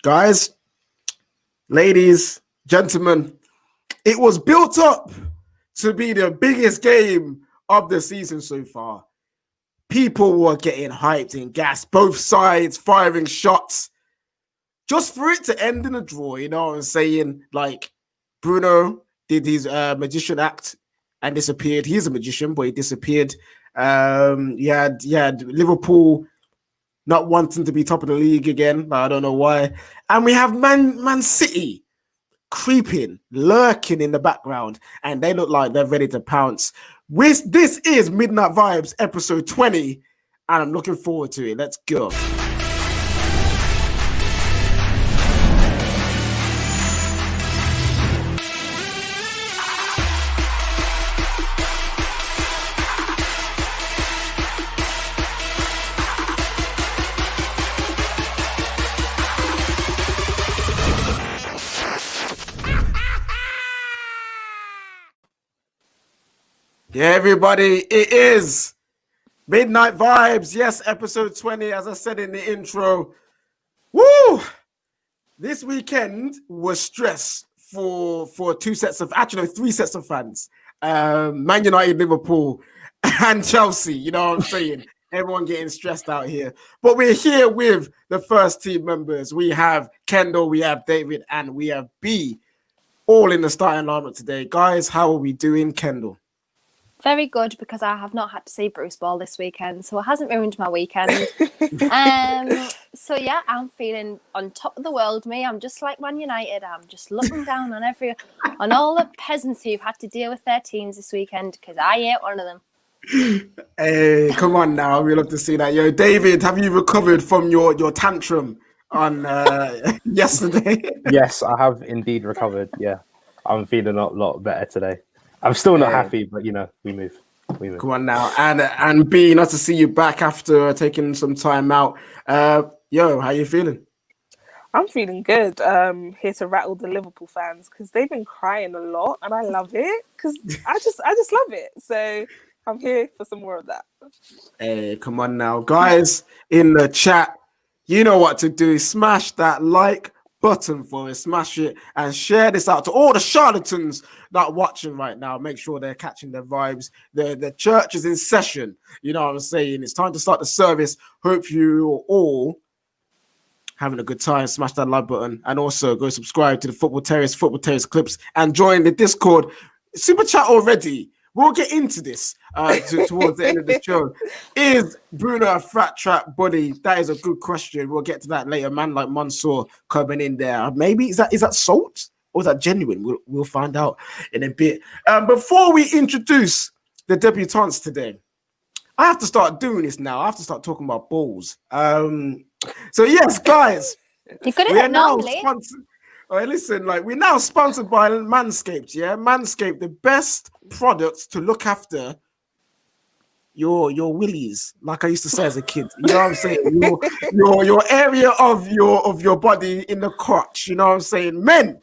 Guys, ladies, gentlemen, it was built up to be the biggest game of the season so far. People were getting hyped and gassed, both sides firing shots. Just for it to end in a draw, you know what I'm saying? Like, Bruno did his magician act and disappeared. He's a magician, but he disappeared. You had Liverpool not wanting to be top of the league again. I don't know why. And we have Man City creeping, lurking in the background, and they look like they're ready to pounce. This is Midnight Vibes episode 20, and I'm looking forward to it. Let's go. Yeah, everybody, it is Midnight Vibes. Yes, episode 20, as I said in the intro. Woo! This weekend was stress for three sets of fans. Man United, Liverpool, and Chelsea. You know what I'm saying? Everyone getting stressed out here. But we're here with the first team members. We have Kendall, we have David, and we have B, all in the starting lineup today. Guys, how are we doing, Kendall? Very good, because I have not had to see Bruce Ball this weekend, so it hasn't ruined my weekend. So yeah, I'm feeling on top of the world. I'm just like Man United. I'm just looking down on all the peasants who've had to deal with their teams this weekend, because I ain't one of them. Hey, come on now, we love to see that. Yo, David, have you recovered from your tantrum on yesterday? Yes, I have indeed recovered. Yeah, I'm feeling a lot better today. I'm still not happy, but you know, we move. Come on now, and B, nice to see you back after taking some time out. Yo, how you feeling? I'm feeling good. Here to rattle the Liverpool fans, because they've been crying a lot, and I love it, because I just love it. So I'm here for some more of that. Hey, come on now, guys in the chat. You know what to do. Smash that like button for it, smash it, and share this out to all the charlatans that are watching right now. Make sure they're catching their vibes. The church is in session. You know what I'm saying? It's time to start the service. Hope you are all having a good time. Smash that like button, and also go subscribe to the Football Terrace clips, and join the Discord. Super chat already. We'll get into this towards the end of the show. Is Bruno a fat trap buddy? That is a good question. We'll get to that later. Man like Mansour coming in there. Maybe is that salt or is that genuine? We'll find out in a bit. Before we introduce the debutantes today, I have to start doing this now. I have to start talking about balls. So yes, guys, you're good at it normally. All right, listen, we're now sponsored by Manscaped, yeah? Manscaped, the best products to look after your willies, like I used to say as a kid. You know what I'm saying? Your area of your body in the crotch, you know what I'm saying? Men,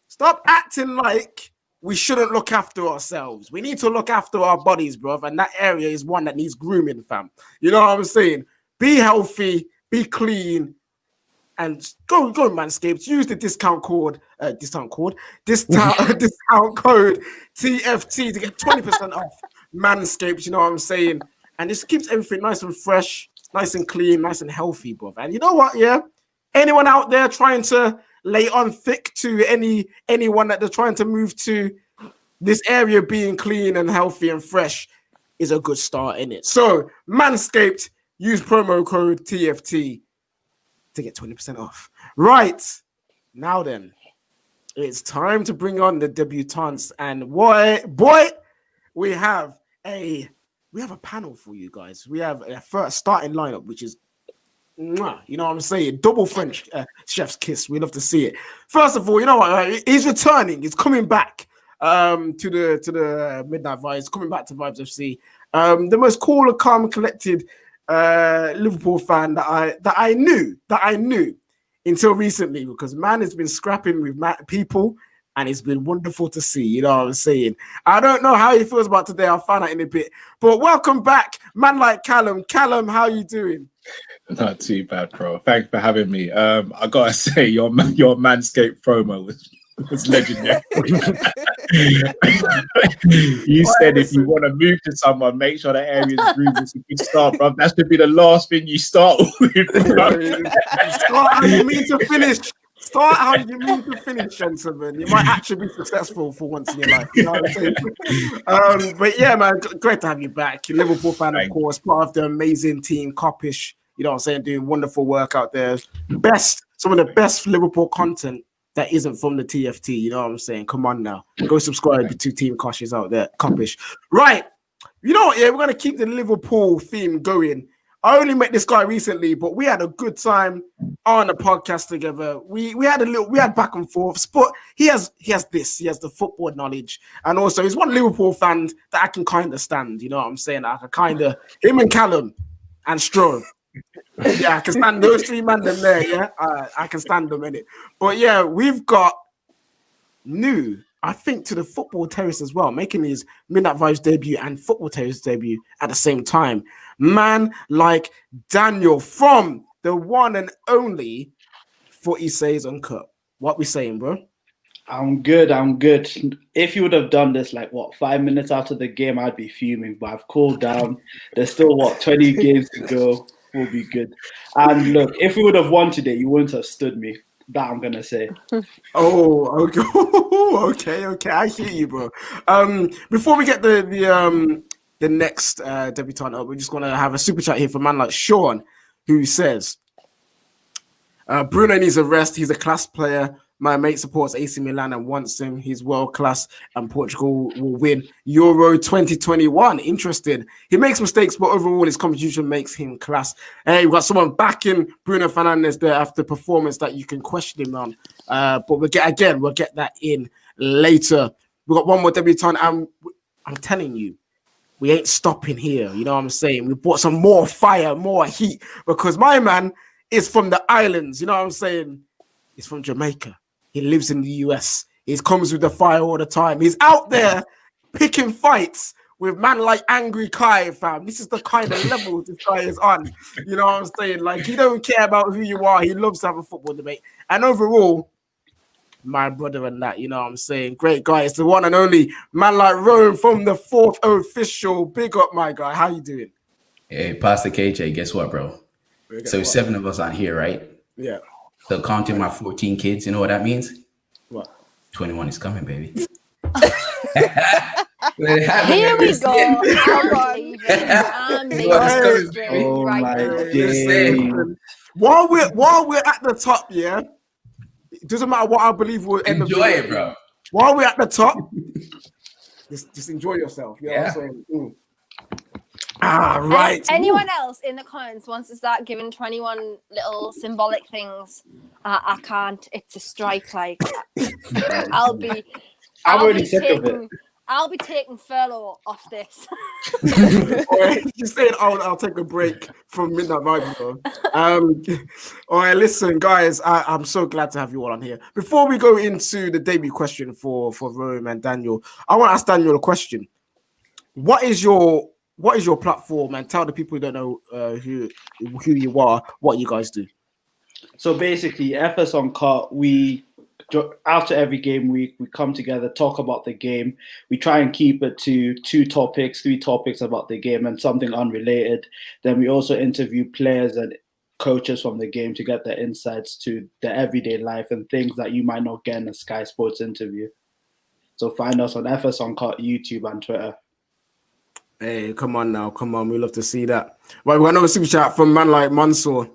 stop acting like we shouldn't look after ourselves. We need to look after our bodies, bro, and that area is one that needs grooming, fam. You know what I'm saying? Be healthy, be clean, and go Manscaped. Use the discount code TFT to get 20% off Manscaped. You know what I'm saying? And this keeps everything nice and fresh, nice and clean, nice and healthy, bro. And you know what? Yeah, anyone out there trying to lay on thick to anyone that they're trying to move to, this area being clean and healthy and fresh is a good start in it. So Manscaped, use promo code TFT to get 20% off. Right, now then, it's time to bring on the debutantes, and boy, we have a panel for you guys. We have a first starting lineup, which is, you know what I'm saying, double French chef's kiss. We love to see it. First of all, you know what? He's returning. He's coming back to the Midnight Vibes. Coming back to Vibes FC. The most cool, calm, collected Liverpool fan that I knew until recently, because man has been scrapping with people, and it's been wonderful to see. You know what I'm saying? I don't know how he feels about today. I'll find out in a bit. But welcome back, man like Callum. Callum, how you doing? Not too bad, bro. Thanks for having me. I gotta say, your Manscaped promo was legendary. You said if you want to move to someone, make sure the area is groomed. It's a good start, bro. That should be the last thing you start with. Start how you mean to finish. Start how you mean to finish, gentlemen. You might actually be successful for once in your life. You know what I'm saying? But yeah, man, great to have you back. You're a Liverpool fan, of course, part of the amazing team, Coppish. You know what I'm saying? Doing wonderful work out there. Some of the best Liverpool content that isn't from the TFT. You know what I'm saying? Come on now. Go subscribe to Team Coshes out there. Coppish. Right. You know what? Yeah, we're going to keep the Liverpool theme going. I only met this guy recently, but we had a good time on the podcast together. We had back and forth. But he has the football knowledge, and also he's one Liverpool fan that I can kind of stand. You know what I'm saying? I can kind of him and Callum and Stroh. Yeah, I can stand those three men there. Yeah, I can stand them in it. But yeah, we've got new, I think, to the Football Terrace as well, making his Midnight Vibes debut and Football Terrace debut at the same time. Man like Daniel from the one and only Footy Says Uncut. What we saying, bro? I'm good. If you would have done this 5 minutes after the game, I'd be fuming, but I've cooled down. There's still 20 games to go. We'll be good. And look, if we would have won today, you wouldn't have stood me. That I'm gonna say. Oh, okay. Okay. I hear you, bro. Before we get the next debutant up, we're just gonna have a super chat here from a man like Sean, who says, Bruno needs a rest. He's a class player. My mate supports AC Milan and wants him. He's world class, and Portugal will win Euro 2021. Interesting. He makes mistakes, but overall his contribution makes him class. Hey, we've got someone backing Bruno Fernandes there after performance that you can question him on. But we'll get that in later. We've got one more debutant, and I'm telling you, we ain't stopping here. You know what I'm saying? We brought some more fire, more heat, because my man is from the islands. You know what I'm saying? He's from Jamaica. He lives in the US. He comes with the fire all the time. He's out there picking fights with man like Angry Kai, fam. This is the kind of level this guy is on. You know what I'm saying? Like, he don't care about who you are. He loves to have a football debate. And overall, my brother and that, you know what I'm saying? Great guy. It's the one and only man like Rome from the Fourth Official. Big up, my guy. How you doing? Hey, Pastor KJ, guess what, bro? So 7 of us on here, right? Yeah. So counting my 14 kids, you know what that means? What? 21 is coming, baby. Here we go. I'm leaving. Oh right my now. days. While we're at the top, yeah, it doesn't matter what I believe will end Enjoy it, bro. While we're at the top, just enjoy yourself. You know what I'm saying? Right. Anyone else in the comments wants to start giving 21 little symbolic things? I can't. It's a strike. Like, I'll be taking furlough off this. You said I'll take a break from Midnight Vibes, bro. All right, listen, guys. I'm so glad to have you all on here. Before we go into the debut question for Rome and Daniel, I want to ask Daniel a question. What is your platform, and tell the people who don't know who you are, what you guys do. So basically, FS on Cut, after every game week, we come together, talk about the game. We try and keep it to 3 topics about the game and something unrelated. Then we also interview players and coaches from the game to get their insights to their everyday life and things that you might not get in a Sky Sports interview. So find us on FS on Cut, YouTube and Twitter. Hey, come on now. Come on. We love to see that. Right, we've got another super chat from man like Mansour,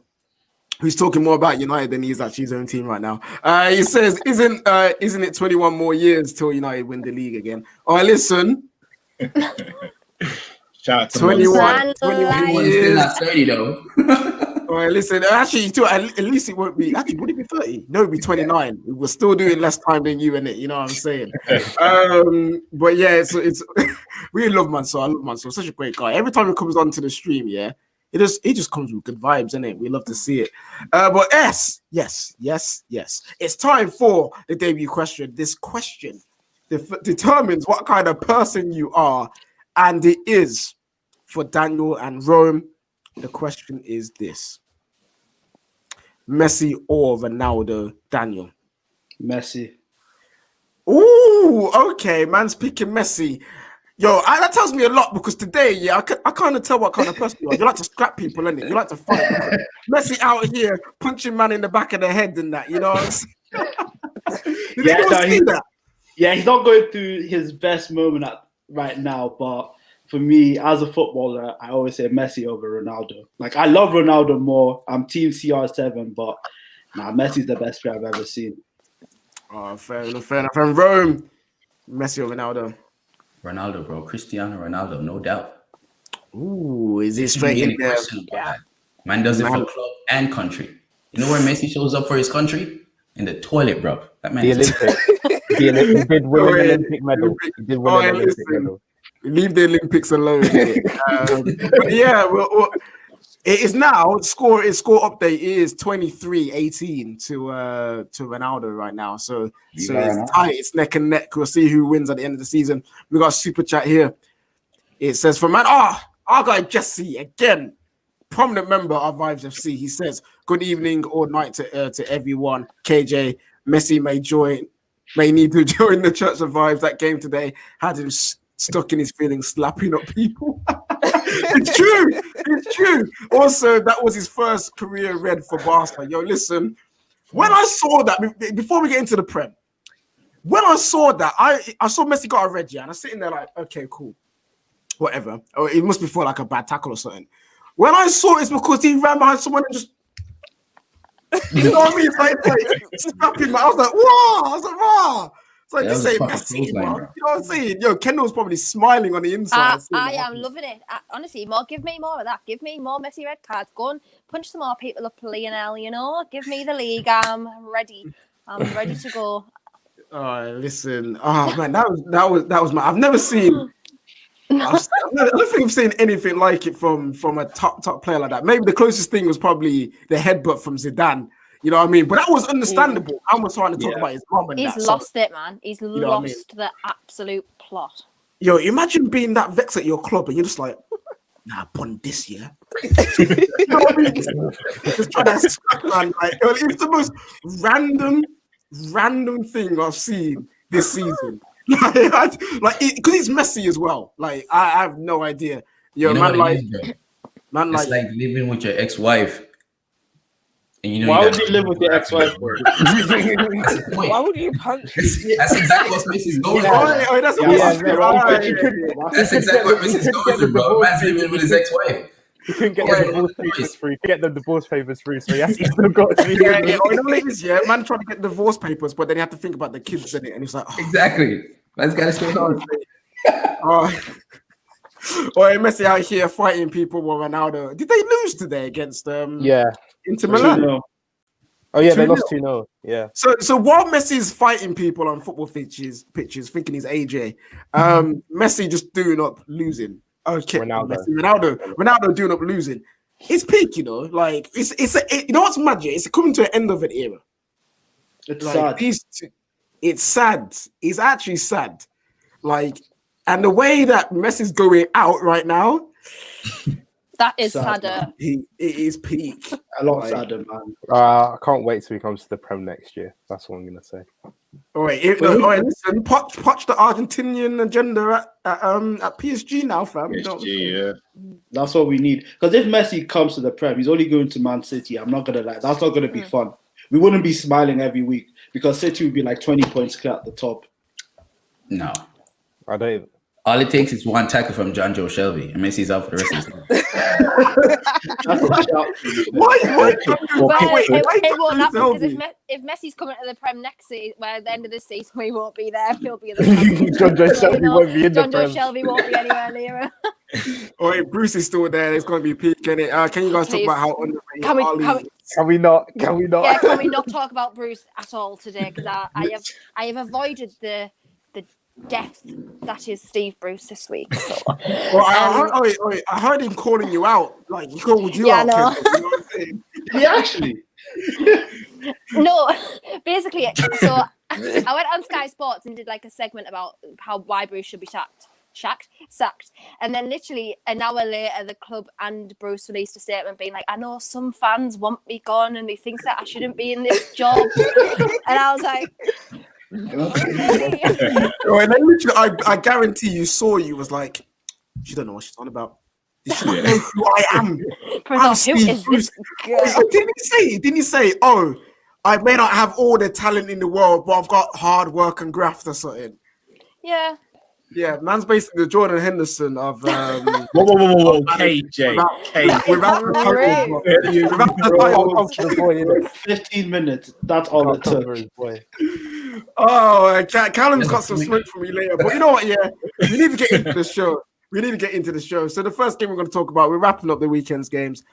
who's talking more about United than he's actually his own team right now. He says, isn't it 21 more years till United win the league again? All right, listen. Shout out to 21 Still years. not 30, though. All right, listen. Actually, at least it won't be. Actually, would it be 30? No, it'd be 29. We're still doing less time than you in it. You know what I'm saying? But yeah, it's we love Mansour. I love Mansour. Such a great guy. Every time he comes onto the stream, yeah, he just comes with good vibes, innit? We love to see it. But yes. It's time for the debut question. This question determines what kind of person you are, and it is for Daniel and Rome. The question is this: Messi or Ronaldo, Daniel? Messi. Ooh, okay, man's picking Messi. Yo, that tells me a lot because today, yeah, I kind of tell what kind of person you are. You like to scrap people, innit? You like to fight. Messi out here punching man in the back of the head and that, you know what I'm saying? Did anyone see that? Yeah, he's not going through his best moment right now, but for me, as a footballer, I always say Messi over Ronaldo. Like, I love Ronaldo more. I'm team CR7, but Messi's the best player I've ever seen. Oh, fair enough. And Rome, Messi or Ronaldo? Ronaldo, bro. Cristiano Ronaldo, no doubt. Ooh, is he straight in there? Yeah. Man does it for club and country. You know where Messi shows up for his country? In the toilet, bro. That man The Olympics. He did win an Olympic medal. He did win an Olympic medal. Leave the Olympics alone. But yeah, well, it is now score update is 23-18 to Ronaldo right now. So it's tight, it's neck and neck. We'll see who wins at the end of the season. We got a super chat here. It says from our guy Jesse again, prominent member of Vibes FC. He says, "Good evening or night to everyone. KJ, Messi may need to join the Church of Vibes. That game today had him stuck in his feelings, slapping up people." It's true. Also, that was his first career red for Barca. Yo, listen, when I saw that, before we get into the Prem, when I saw that, I saw Messi got a red, and I'm sitting there like, okay, cool, whatever. Or it must be for like a bad tackle or something. When I saw it's because he ran behind someone and just, you know what I mean? It's like snapping. I was like, wow. It's like this ain't Messi, bro. You know what I'm saying? Yo, Kendall's probably smiling on the inside. I am loving it. Honestly, give me more of that. Give me more Messi red cards. Go and punch some more people up, Lionel. You know, give me the league. I'm ready. I'm ready to go. Oh, listen. Oh man, that was my. I've never seen. I don't think I've seen anything like it from a top player like that. Maybe the closest thing was probably the headbutt from Zidane. You know what I mean? But that was understandable. I was trying to talk about his mom and He's lost it, man. He's lost the absolute plot. Yo, imagine being that vexed at your club and you're just like, nah, bun this year. You know what I mean? Just trying to scrap, man. Like, it's the most random thing I've seen this season. Like, because he's Messi as well. Like, I have no idea. Yo, you know man, like, it's like living with your ex-wife. And you know, why would you live with your ex-wife? Why would you punch? That's exactly what Messi's going for. That's exactly what Messi's going for, bro. Man's living with his ex-wife. He couldn't get the divorce papers through. Get the divorce papers through, so he still got to. Man trying to get divorce papers, but then you have to think about the kids in it, and he's like, exactly. Man's got to stay on. Messi out here fighting people with Ronaldo. Did they lose today against Inter Milan? Oh yeah, they lost 2-0. Yeah. So while Messi's fighting people on football pitches, thinking he's AJ, Messi just doing up losing. Okay, Ronaldo doing up losing. It's peak, you know. Like you know what's magic? It's coming to an end of an era. It's like, sad. It's sad. It's actually sad. Like, and the way that Messi's going out right now. That is sadder. It is peak. A lot sadder, man. I can't wait till he comes to the Prem next year. That's what I'm gonna say. Listen, Poch the Argentinian agenda at PSG now, fam. PSG, that's what we need. Because if Messi comes to the Prem, he's only going to Man City. I'm not gonna lie, that's not gonna be fun. We wouldn't be smiling every week because City would be like 20 points clear at the top. No, I don't. All it takes is one tackle from John Joe Shelby, and Messi's out for the rest of the season. It won't happen because if Messi's coming to the Prem next season, at the end of the season, we won't be there. He'll be in the John Joe Shelby won't be in the Prem. John Joe Shelby won't be anywhere near it. All right, Bruce is still there. It's going to be peak, can it? Can you guys talk about how underrated Can we not? Yeah, can we not talk about Bruce at all today? Because I have avoided the death that is Steve Bruce this week. So. Well, I heard him calling you out. Like, he called you out. No. You know what I'm saying? Yeah, actually. No, basically, so I went on Sky Sports and did like a segment about why Bruce should be sacked. sacked. And then literally an hour later, the club and Bruce released a statement being like, I know some fans want me gone and they think that I shouldn't be in this job. And I was like, okay. And then literally, I guarantee you was like, she don't know what she's on about. She don't know who I am. I'm Who Steve is Bruce. this girl? Didn't he say, oh, I may not have all the talent in the world, but I've got hard work and graft or something. Yeah. Yeah, man's basically the Jordan Henderson of Whoa, KJ. without the title. 15 minutes. That's all it took. Oh, Callum's got some smoke for me later. But you know what? Yeah, we need to get into the show. So the first game we're going to talk about, we're wrapping up the weekend's games,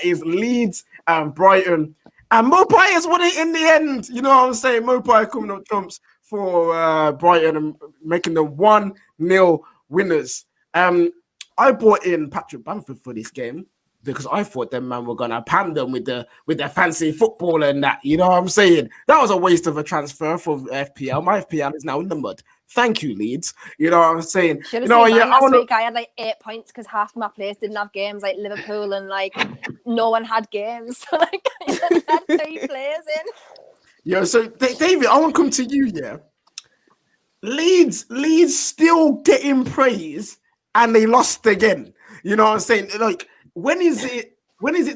is Leeds and Brighton. And Mopai has won it in the end. You know what I'm saying? Mopai coming up trumps for Brighton and making them 1-0 winners. I brought in Patrick Bamford for this game because I thought them man were gonna pan them with their fancy football and that. You know what I'm saying? That was a waste of a transfer for FPL. My FPL is now in the mud. Thank you, Leeds. You know what I'm saying? Last week I had like 8 points because half my players didn't have games, like Liverpool, and like no one had games. So like I only had 3 players in. Yo, so David, I want to come to you. Yeah, Leeds still getting praise, and they lost again. You know what I'm saying? Like, when is it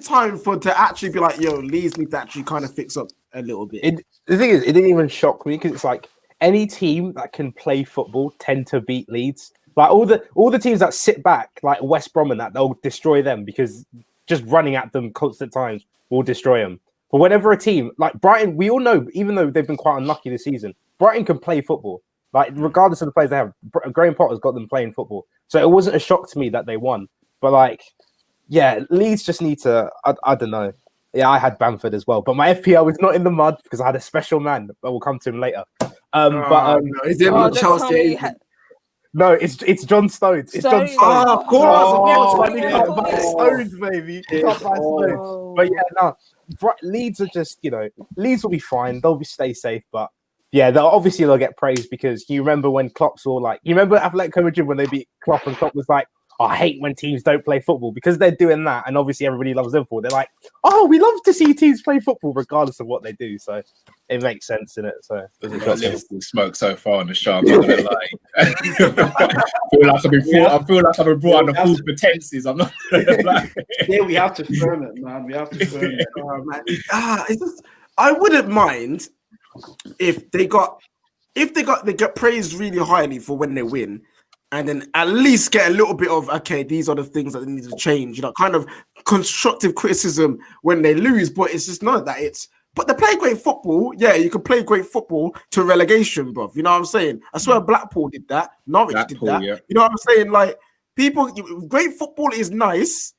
time to actually be like, yo, Leeds need to actually kind of fix up a little bit? The thing is, it didn't even shock me because it's like any team that can play football tend to beat Leeds. Like all the teams that sit back, like West Brom and that, they'll destroy them because just running at them constant times will destroy them. But whenever a team like Brighton, we all know, even though they've been quite unlucky this season, Brighton can play football. Like regardless of the players they have, Graham Potter's got them playing football. So it wasn't a shock to me that they won. But like, yeah, Leeds just need to. I don't know. Yeah, I had Bamford as well, but my FPL was not in the mud because I had a special man. But we'll come to him later. No, is it not Chelsea? No, it's John Stones. It's John Stones. Oh, of course. Stones, baby. Stones. But yeah, no. Leeds are just, Leeds will be fine. They'll stay safe, but yeah, they'll get praised because you remember when Klopp saw you remember Atletico Madrid when they beat Klopp and Klopp was like, oh, I hate when teams don't play football because they're doing that, and obviously everybody loves Liverpool. They're like, oh, we love to see teams play football regardless of what they do. So it makes sense in it. So Liverpool smoke so far on the show. I'm not gonna lie. I feel like I've been brought under false pretenses. I'm not gonna lie. Yeah, we have to firm it, man. We have to firm it. Man. I wouldn't mind if they get praised really highly for when they win. And then at least get a little bit of, okay, these are the things that they need to change, kind of constructive criticism when they lose. But it's just not that. But they play great football. Yeah, you can play great football to relegation, bro. You know what I'm saying? I swear Blackpool did that. Norwich did that. Yeah. You know what I'm saying? Like, great football is nice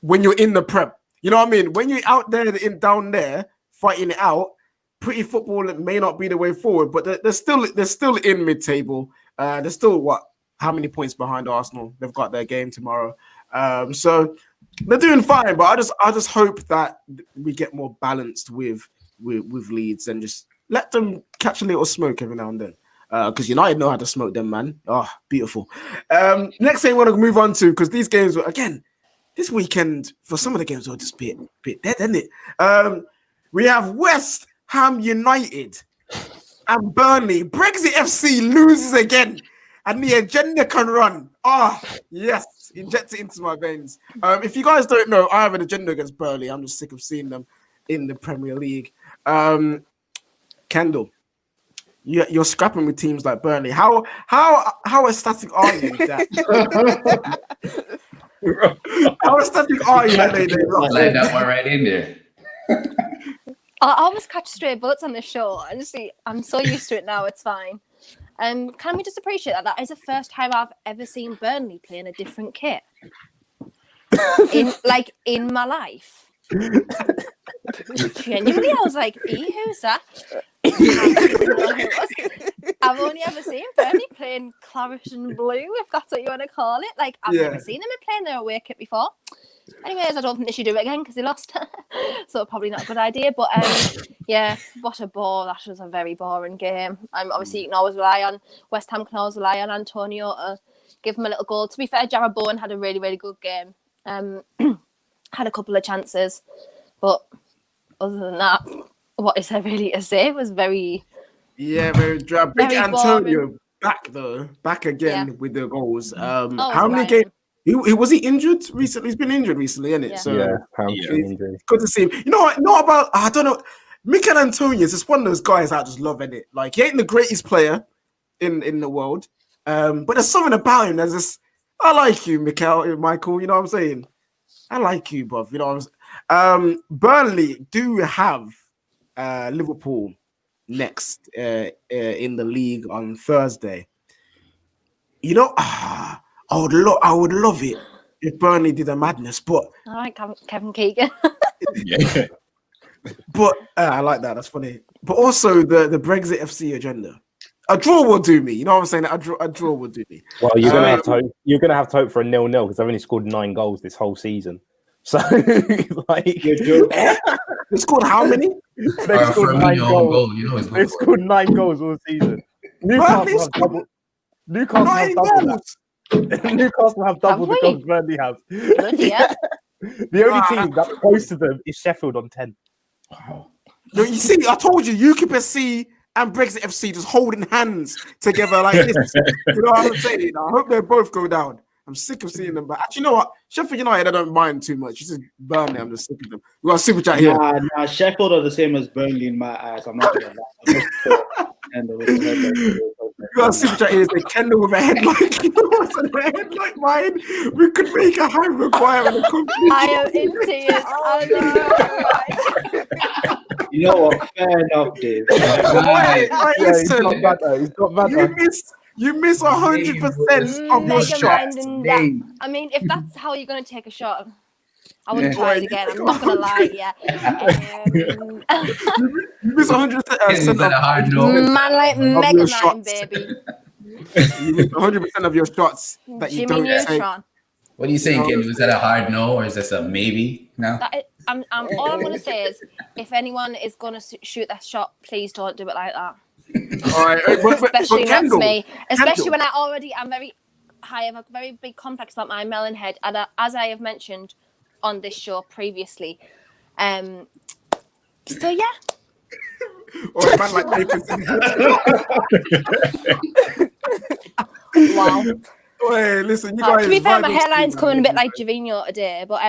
when you're in the Prem. You know what I mean? When you're out there, down there, fighting it out, pretty football may not be the way forward, but they're still in mid-table. They're still how many points behind Arsenal? They've got their game tomorrow, so they're doing fine. But I just hope that we get more balanced with Leeds and just let them catch a little smoke every now and then. Because United know how to smoke them, man. Oh, beautiful. Next thing I want to move on to, because these games were again this weekend for some of the games were just a bit dead, isn't it? We have West Ham United and Burnley. Brexit FC loses again, and the agenda can run. Yes, inject it into my veins. If you guys don't know, I have an agenda against Burnley. I'm just sick of seeing them in the Premier League. Kendall, you're scrapping with teams like Burnley. How ecstatic are you with that? How ecstatic are you that they like that one right in there. I always catch stray bullets on this show. Honestly, I'm so used to it now. It's fine. Can we just appreciate that is the first time I've ever seen Burnley play in a different kit in my life. Genuinely, I was like, who's that? I've only ever seen Burnley playing claret and blue, if that's what you want to call it. Like, I've never seen them playing their away kit before. Anyways, I don't think they should do it again because they lost. So probably not a good idea. But yeah, what a bore. That was a very boring game. Obviously, you can always rely on West Ham, can always rely on Antonio to give him a little goal. To be fair, Jarrod Bowen had a really, really good game. Had a couple of chances, but other than that, what is there really to say? It was very... Yeah, very dry. Big Very Antonio boring. back again with the goals. How many Ryan. games? He was he injured recently? He's been injured recently, isn't it? Yeah. So hamstring injury. good to see him. You know what? Not about I don't know. Mikel Antonio is just one of those guys I just love, innit? Like he ain't the greatest player in the world, but there's something about him. There's this. I like you, Michael. You know what I'm saying? I like you, bruv. You know what I'm saying? Burnley do have Liverpool next in the league on Thursday. You know, I would love it if Burnley did a madness, but I like Kevin Keegan. Yeah. but I like that. That's funny. But also the Brexit FC agenda. A draw will do me. You know what I'm saying? A draw will do me. Well, you're gonna have to hope. You're gonna have to hope for a 0-0 because they've only scored 9 goals this whole season. So, like, They scored how many? they've scored 9 goals. Goal, you know, They've scored 9 goals all season. Newcastle have double. Newcastle have double that. Newcastle have double the goals Burnley have. Yeah. The only team that's close to them is Sheffield on 10. No, you see, I told you, UKIP SC and Brexit FC just holding hands together like this. You know what I'm saying? I hope they both go down. I'm sick of seeing them. But actually, you know what? Sheffield United, I don't mind too much. It's just Burnley. I'm just sick of them. We got a super chat here. Nah, Sheffield are the same as Burnley in my eyes. I'm not gonna lie. We got a super chat here. Say Kendall with a head like mine. We could make a high requirement. I am in tears. You know what? Fair enough, Dave. Listen, He's not bad. You miss 100% of your shots. I mean, if that's how you're going to take a shot, I wouldn't try it again. I'm not going to lie. Yeah. You miss 100% Is that a hard no? Man, like Mega your 9, shots. baby. You miss 100% of your shots that you Jimmy don't take. Neutron. What are you saying, Ken? Was that a hard no or is this a maybe? No. All I'm going to say is, if anyone is going to shoot that shot, please don't do it like that. All right, Especially but that's Kendall, me. Especially Kendall. when I'm very high. I have a very big complex about my melon head, and as I have mentioned on this show previously. So yeah. Or a man like Wow. Hey, listen, you guys. To be fair, my hairline's coming a bit like Jovino today, but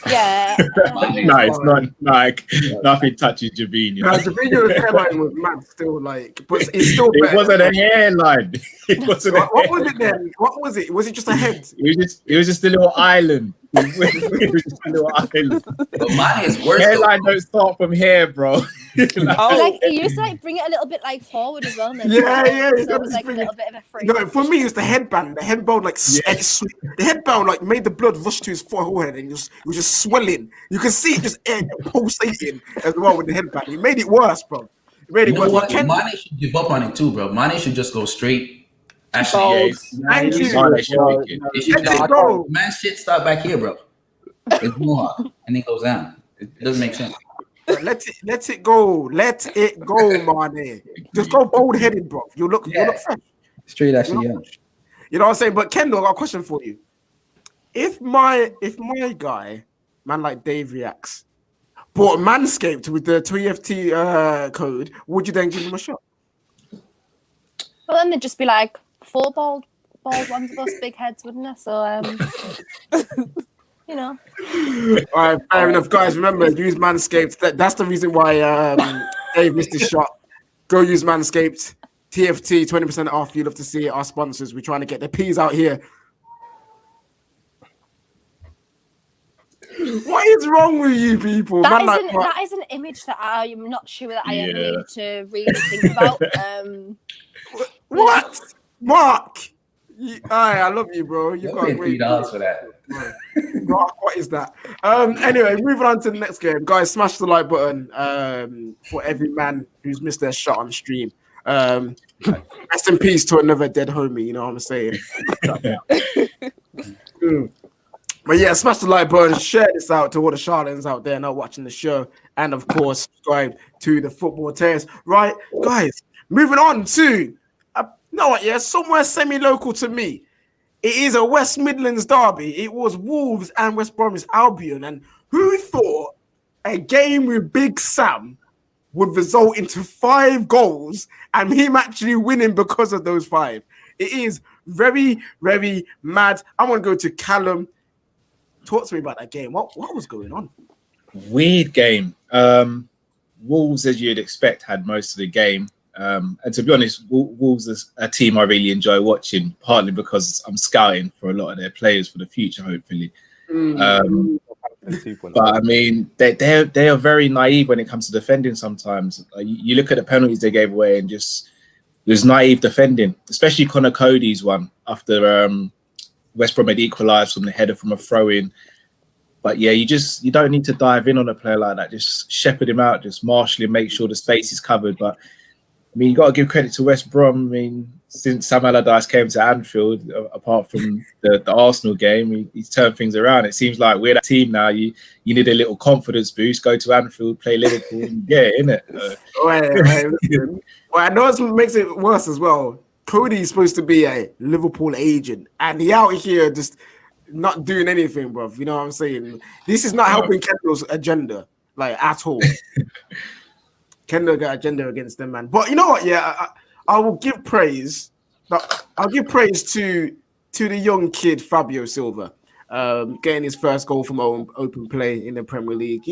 yeah. No, it's not like nothing touches Jovino. No, Jovino's hairline was mad still, like, but it's still It better. wasn't a hairline. It wasn't. What was it then? What was it? Was it just a head? It was just a little island. It was just a little island. But mine is worse. Hairline don't start from here, bro. Like it used to bring it a little bit like forward as well. Yeah. So it was like a little bit of a free. No, for me, it's the headband. The headband, like, the headband, like, made the blood rush to his forehead, and it was just swelling. You can see it just pulsating as well with the headband. It made it worse, bro. It made it You know worse. what? Mane should give up on it too, bro. Mane should just go straight. Actually, Thank you. It should Let it go. Man, shit start back here, bro. It's more, and it goes down. It doesn't make sense. Let it go. Let it go, man. Just go bold headed, bro. You look fresh. Straight actually, yeah. You know what I'm saying? But Kendall, I got a question for you. If my guy, man like Dave reacts, bought Manscaped with the 3FT code, would you then give him a shot? well, then they'd just be like 4 bald ones of us, big heads, wouldn't it? So, you know. All right, fair enough, guys. Remember, use Manscaped. That's the reason why Dave missed his shot. Go use Manscaped. TFT, 20% off. You love to see it. Our sponsors. We're trying to get the peas out here. What is wrong with you people? That is an image that I am not sure that I ever need to really think about. What? Mark? I love you, bro. You've got a great $3 for that. Mark, what is that? Anyway, moving on to the next game. Guys, smash the like button for every man who's missed their shot on stream. Rest in peace to another dead homie, you know what I'm saying? But yeah, smash the like button, share this out to all the Charlatans out there not watching the show, and of course, subscribe to the Football Terrace. Right, guys, moving on to, somewhere semi-local to me. It is a West Midlands derby. It was Wolves and West Bromwich Albion. And who thought a game with Big Sam would result into 5 goals and him actually winning because of those 5? It is very, very mad. I want to go to Callum. Talk to me about that game. What was going on? Weird game. Wolves, as you'd expect, had most of the game. And to be honest, Wolves is a team I really enjoy watching, partly because I'm scouting for a lot of their players for the future, hopefully. But I mean, they are very naive when it comes to defending sometimes. You look at the penalties they gave away and just there's naive defending, especially Connor Cody's one after West Brom had equalised from the header from a throw-in. But yeah, you don't need to dive in on a player like that. Just shepherd him out, just marshal him, make sure the space is covered. But I mean, you got to give credit to West Brom. I mean, since Sam Allardyce came to Anfield, apart from the Arsenal game, he's turned things around. It seems like we're that team now. You need a little confidence boost. Go to Anfield, play Liverpool, and get it, innit? Well, I know what makes it worse as well. Cody's supposed to be a Liverpool agent, and he out here just not doing anything, bro. You know what I'm saying? This is not helping Kendall's agenda, like, at all. Kendall got agenda against them, man. But you know what? Yeah, I will give praise. I'll give praise to the young kid Fabio Silva, getting his first goal from open play in the Premier League.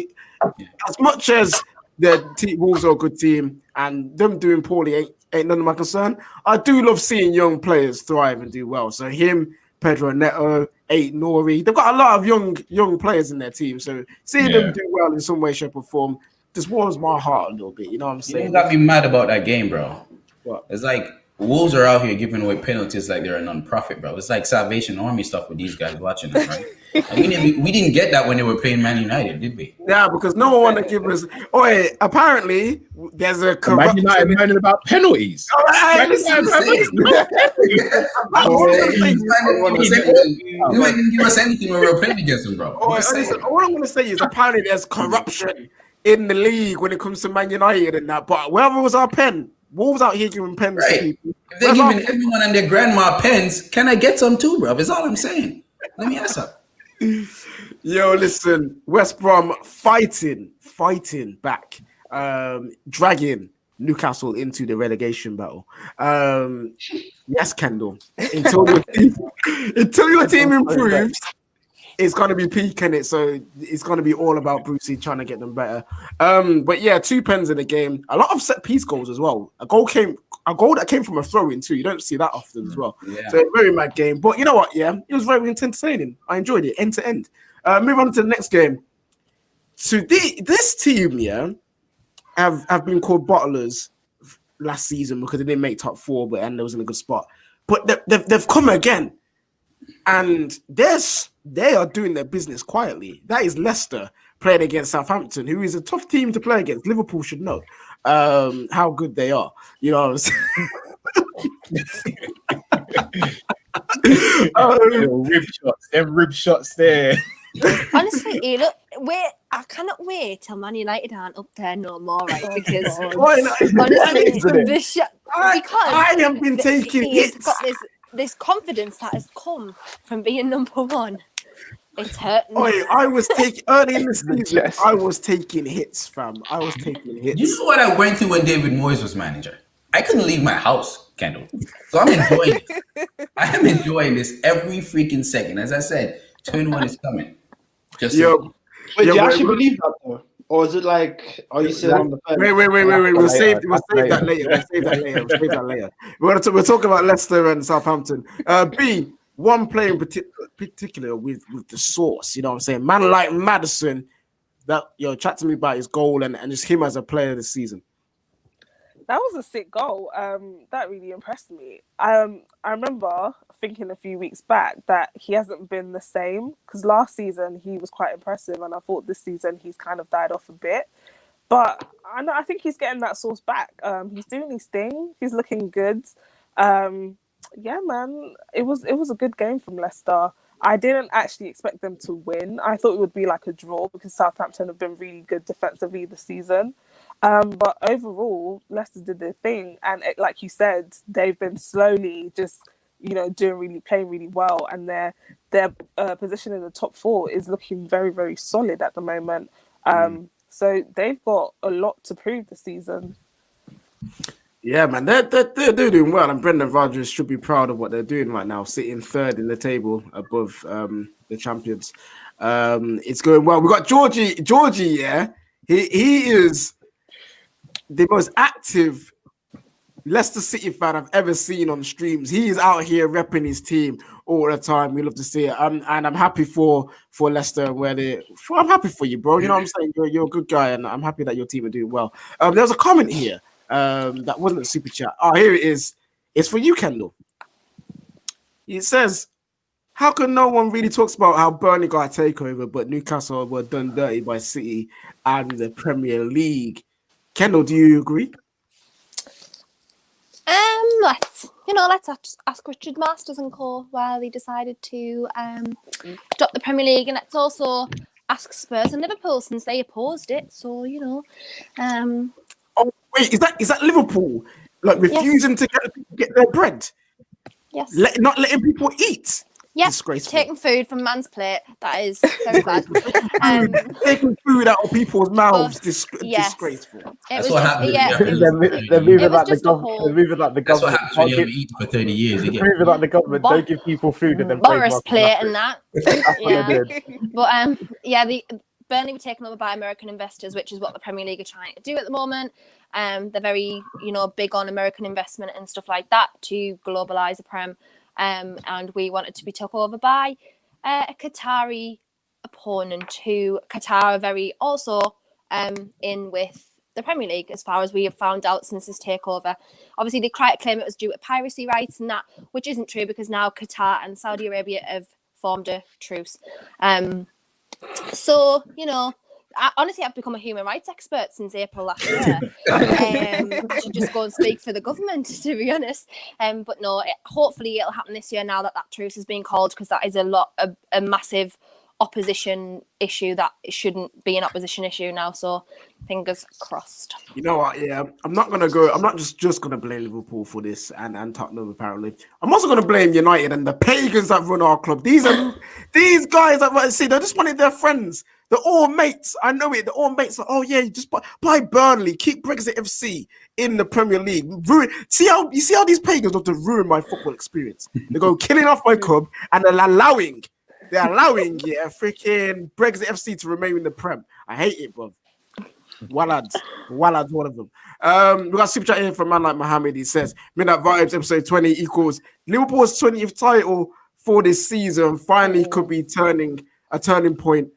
As much as the Wolves are a good team and them doing poorly ain't none of my concern, I do love seeing young players thrive and do well. So him, Pedro Neto, Nori, they've got a lot of young players in their team. So seeing them do well in some way, shape, or form just warms my heart a little bit. You know what I'm saying? You got me mad about that game, bro. What? It's like Wolves are out here giving away penalties like they're a non-profit, bro. It's like Salvation Army stuff with these guys watching us, right? And we didn't get that when they were playing Man United, did we? Yeah, because no one wanted to give us. Oh, wait, apparently there's a corruption. Man United moaning about penalties. All right, listen. You didn't give us anything when we were playing against them, bro. Listen, what I'm going to say is apparently there's corruption in the league when it comes to Man United and that. But wherever was our pen, Wolves out here giving pens to people. If they're giving everyone and their grandma pens, can I get some too, bro? That's all I'm saying. Let me ask up. Yo, listen, West Brom fighting back, dragging Newcastle into the relegation battle. Yes, Kendall. Until your team improves, it's going to be peaking it. So it's going to be all about Brucey trying to get them better. But yeah, 2 pens in the game. A lot of set piece goals as well. A goal that came from a throw-in too. You don't see that often as well. Yeah. So a very mad game. But you know what? Yeah, it was very entertaining. I enjoyed it end to end. Move on to the next game. So this team, yeah, have been called bottlers last season because they didn't make top 4, and they was in a good spot. But they've come again, and they are doing their business quietly. That is Leicester playing against Southampton, who is a tough team to play against. Liverpool should know how good they are. You know what I'm saying? Rib shots there. Honestly, I cannot wait till Man United aren't up there no more, right? Because honestly, I have been taking hits. Got this confidence that has come from being number 1. It's hurting. I was taking early in the season. I was taking hits, fam. I was taking hits. You know what I went through when David Moyes was manager? I couldn't leave my house, Kendall. So I'm enjoying it. I am enjoying this every freaking second. As I said, turn 1 is coming. Wait, do you actually believe that though? Or is it like, are you still on the fence? Wait. We'll save that later. We're talking about Leicester and Southampton. B, one player in particular with the sauce, you know what I'm saying? Man like Maddison, that chat to me about his goal and just him as a player this season. That was a sick goal. That really impressed me. I remember thinking a few weeks back that he hasn't been the same because last season he was quite impressive, and I thought this season he's kind of died off a bit. But I think he's getting that sauce back. He's doing his thing. He's looking good. Yeah, man, it was a good game from Leicester. I didn't actually expect them to win. I thought it would be like a draw because Southampton have been really good defensively this season. But overall, Leicester did their thing. And like you said, they've been slowly just, playing really well, and their position in the top 4 is looking very, very solid at the moment. So they've got a lot to prove this season. Yeah, man, they're doing well, and Brendan Rodgers should be proud of what they're doing right now, sitting third in the table above the champions. It's going well. We got Georgie. Yeah, he is the most active Leicester City fan I've ever seen on streams. He is out here repping his team all the time. We love to see it. And I'm happy for Leicester I'm happy for you, bro. You know what I'm saying? You're a good guy, and I'm happy that your team are doing well. There's a comment here that wasn't a super chat. Oh, here it is. It's for you, Kendall. It says, how come no one really talks about how Burnley got a takeover, but Newcastle were done dirty by City and the Premier League? Kendall, do you agree? Let's ask Richard Masters and Co. why they decided to drop the Premier League, and let's also ask Spurs and Liverpool since they opposed it. So Oh wait, is that Liverpool refusing to get their bread? Yes. Not letting people eat. Yes, disgraceful. taking food from man's plate. That is very bad. Taking food out of people's mouths. Disgraceful. That's what happens. They're moving like the government. They're moving like the That's what government. happens when you haven't eaten for 30 years. They're moving like the government. Don't give people food and then Boris plate and that. Yeah. But the Burnley were taken over by American investors, which is what the Premier League are trying to do at the moment. They're very, big on American investment and stuff like that to globalise the Prem. And we wanted to be took over by a Qatari opponent who Qatar are very also in with the Premier League, as far as we have found out since this takeover. Obviously, they claim it was due to piracy rights and that, which isn't true because now Qatar and Saudi Arabia have formed a truce. I've become a human rights expert since April last year. I should just go and speak for the government, to be honest. But no, hopefully it'll happen this year now that truce is being called, because that is a massive opposition issue that it shouldn't be an opposition issue now. So fingers crossed. You know what? Yeah, I'm not just gonna blame Liverpool for this and Tottenham apparently. I'm also gonna blame United and the pagans that run our club. These guys that see, they just wanted their friends. They're all mates. I know it. They're all mates. Like, oh yeah, you just buy Burnley, keep Brexit FC in the Premier League. See how these pagans want to ruin my football experience. They go killing off my club and they're allowing freaking Brexit FC to remain in the Prem. I hate it, bro. Wallad's one of them. We got a super chat here from a man like Mohammed. He says, Midnight Vibes episode 20 equals Liverpool's 20th title for this season. Finally could be a turning point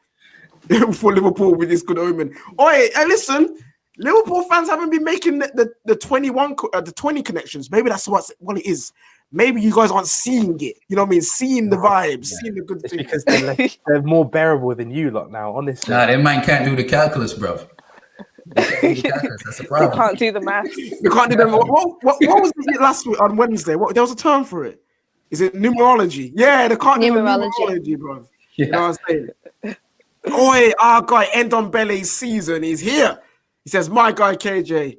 for Liverpool with this good omen. Oi, hey, listen, Liverpool fans haven't been making the 20 connections. Maybe that's what it is. Maybe you guys aren't seeing it. You know what I mean? Seeing the vibes, seeing the good things. Because they're more bearable than you lot now, honestly. Nah, that man can't do the calculus, bro. That's the problem. They can't do the maths. They can't do them. What was it last week on Wednesday? There was a term for it. Is it numerology? Yeah, they can't do numerology, bro. Yeah. You know what I'm saying? Oi, our guy Endon Belle's season is here. He says, my guy KJ,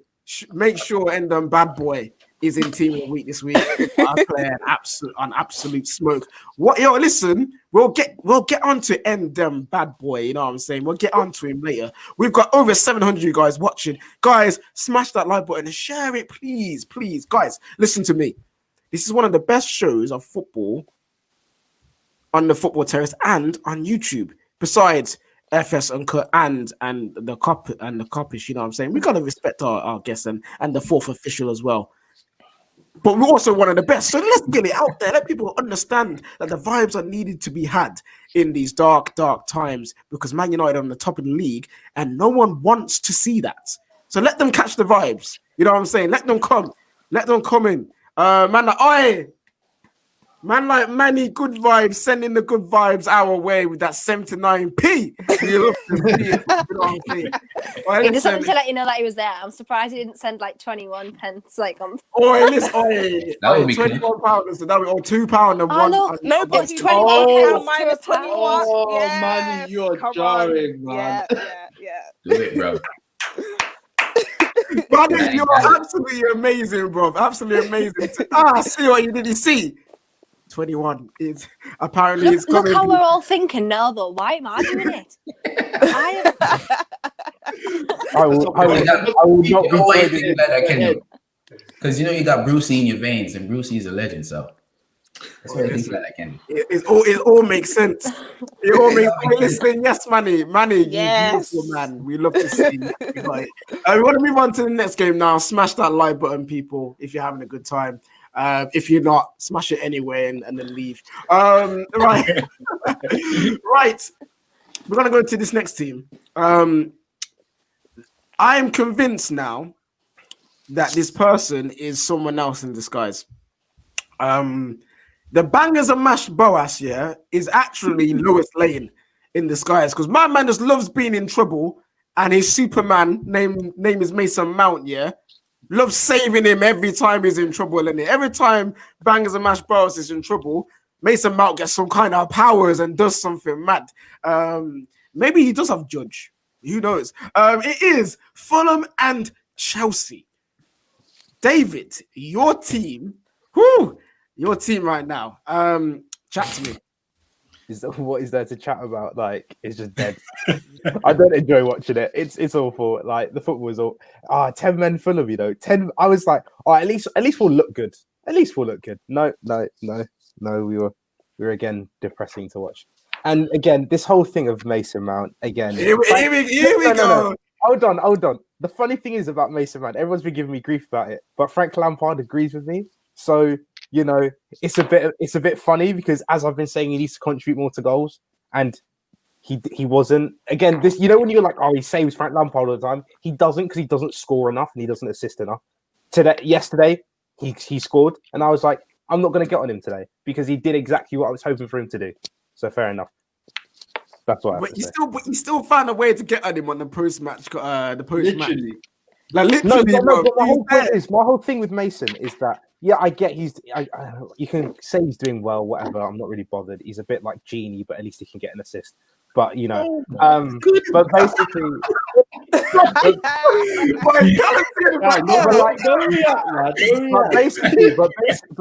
make sure Endon Bad Boy is in team of the week this week. I play an absolute smoke. Listen, we'll get onto Endon Bad Boy. You know what I'm saying? We'll get onto him later. We've got over 700 of you guys watching. Guys, smash that like button and share it, please. Guys, listen to me. This is one of the best shows of football on the Football Terrace and on YouTube. Besides FS Uncut and the Copish, you know what I'm saying? We gotta respect our guests and the fourth official as well. But we're also one of the best. So let's get it out there. Let people understand that the vibes are needed to be had in these dark times, because Man United are on the top of the league and no one wants to see that. So let them catch the vibes. You know what I'm saying? Let them come. Let them come in. Man like Manny, good vibes, sending the good vibes our way with that 79p. You know what I'm saying? He just wanted to let you know that he was there. I'm surprised he didn't send like 21 pence. That would be £21. So that would be £2 and one. No, but it's £21 minus 21. Oh, yes. Manny, you're jarring, man. Yeah. Do it, bro. You're absolutely amazing, bro. Absolutely amazing. See what you did. You see. 21. It's apparently it's Look coming. how we're all thinking now, though. Why am I doing it? I will not be always joining think like that, Kendall. Because you got Brucey in your veins, and Brucey's a legend, so that's why I think like that, Kendall. It all makes sense. It all makes sense. Listen, yes, Manny, Yes. you beautiful man. We love to see you. Right. We want to move on to the next game now. Smash that like button, people, if you're having a good time. If you're not, smash it anyway and then leave. Right. Right. We're gonna go to this next team. I am convinced now that this person is someone else in disguise. The bangers and mash Boas, is actually Lewis Lane in disguise, because my man just loves being in trouble, and his Superman name is Mason Mount, loves saving him every time he's in trouble, and every time bangers and mash Boas is in trouble, Mason Mount gets some kind of powers and does something mad. Maybe he does have Judge. Who knows? It is Fulham and Chelsea. David, your team, your team right now. Chat to me. What is there to chat about? Like, it's just dead. I don't enjoy watching it. It's awful. Like, the football is all 10 men Fulham, 10. I was like, at least we'll look good. At least we'll look good. No. We were again depressing to watch. And again, this whole thing of Mason Mount again. Here we go. No. Hold on. The funny thing is about Mason Mount, everyone's been giving me grief about it, but Frank Lampard agrees with me. So, it's a bit funny, because as I've been saying, he needs to contribute more to goals, and he wasn't. Again, this, when you're like, he saves Frank Lampard all the time, he doesn't, because he doesn't score enough and he doesn't assist enough. Yesterday, he scored, and I was like, I'm not going to get on him today, because he did exactly what I was hoping for him to do. So fair enough. That's what. But you still found a way to get at him on the post match. Literally. Like literally. No, but my whole thing with Mason is that I get you can say he's doing well, whatever. I'm not really bothered. He's a bit like Genie, but at least he can get an assist. But but basically,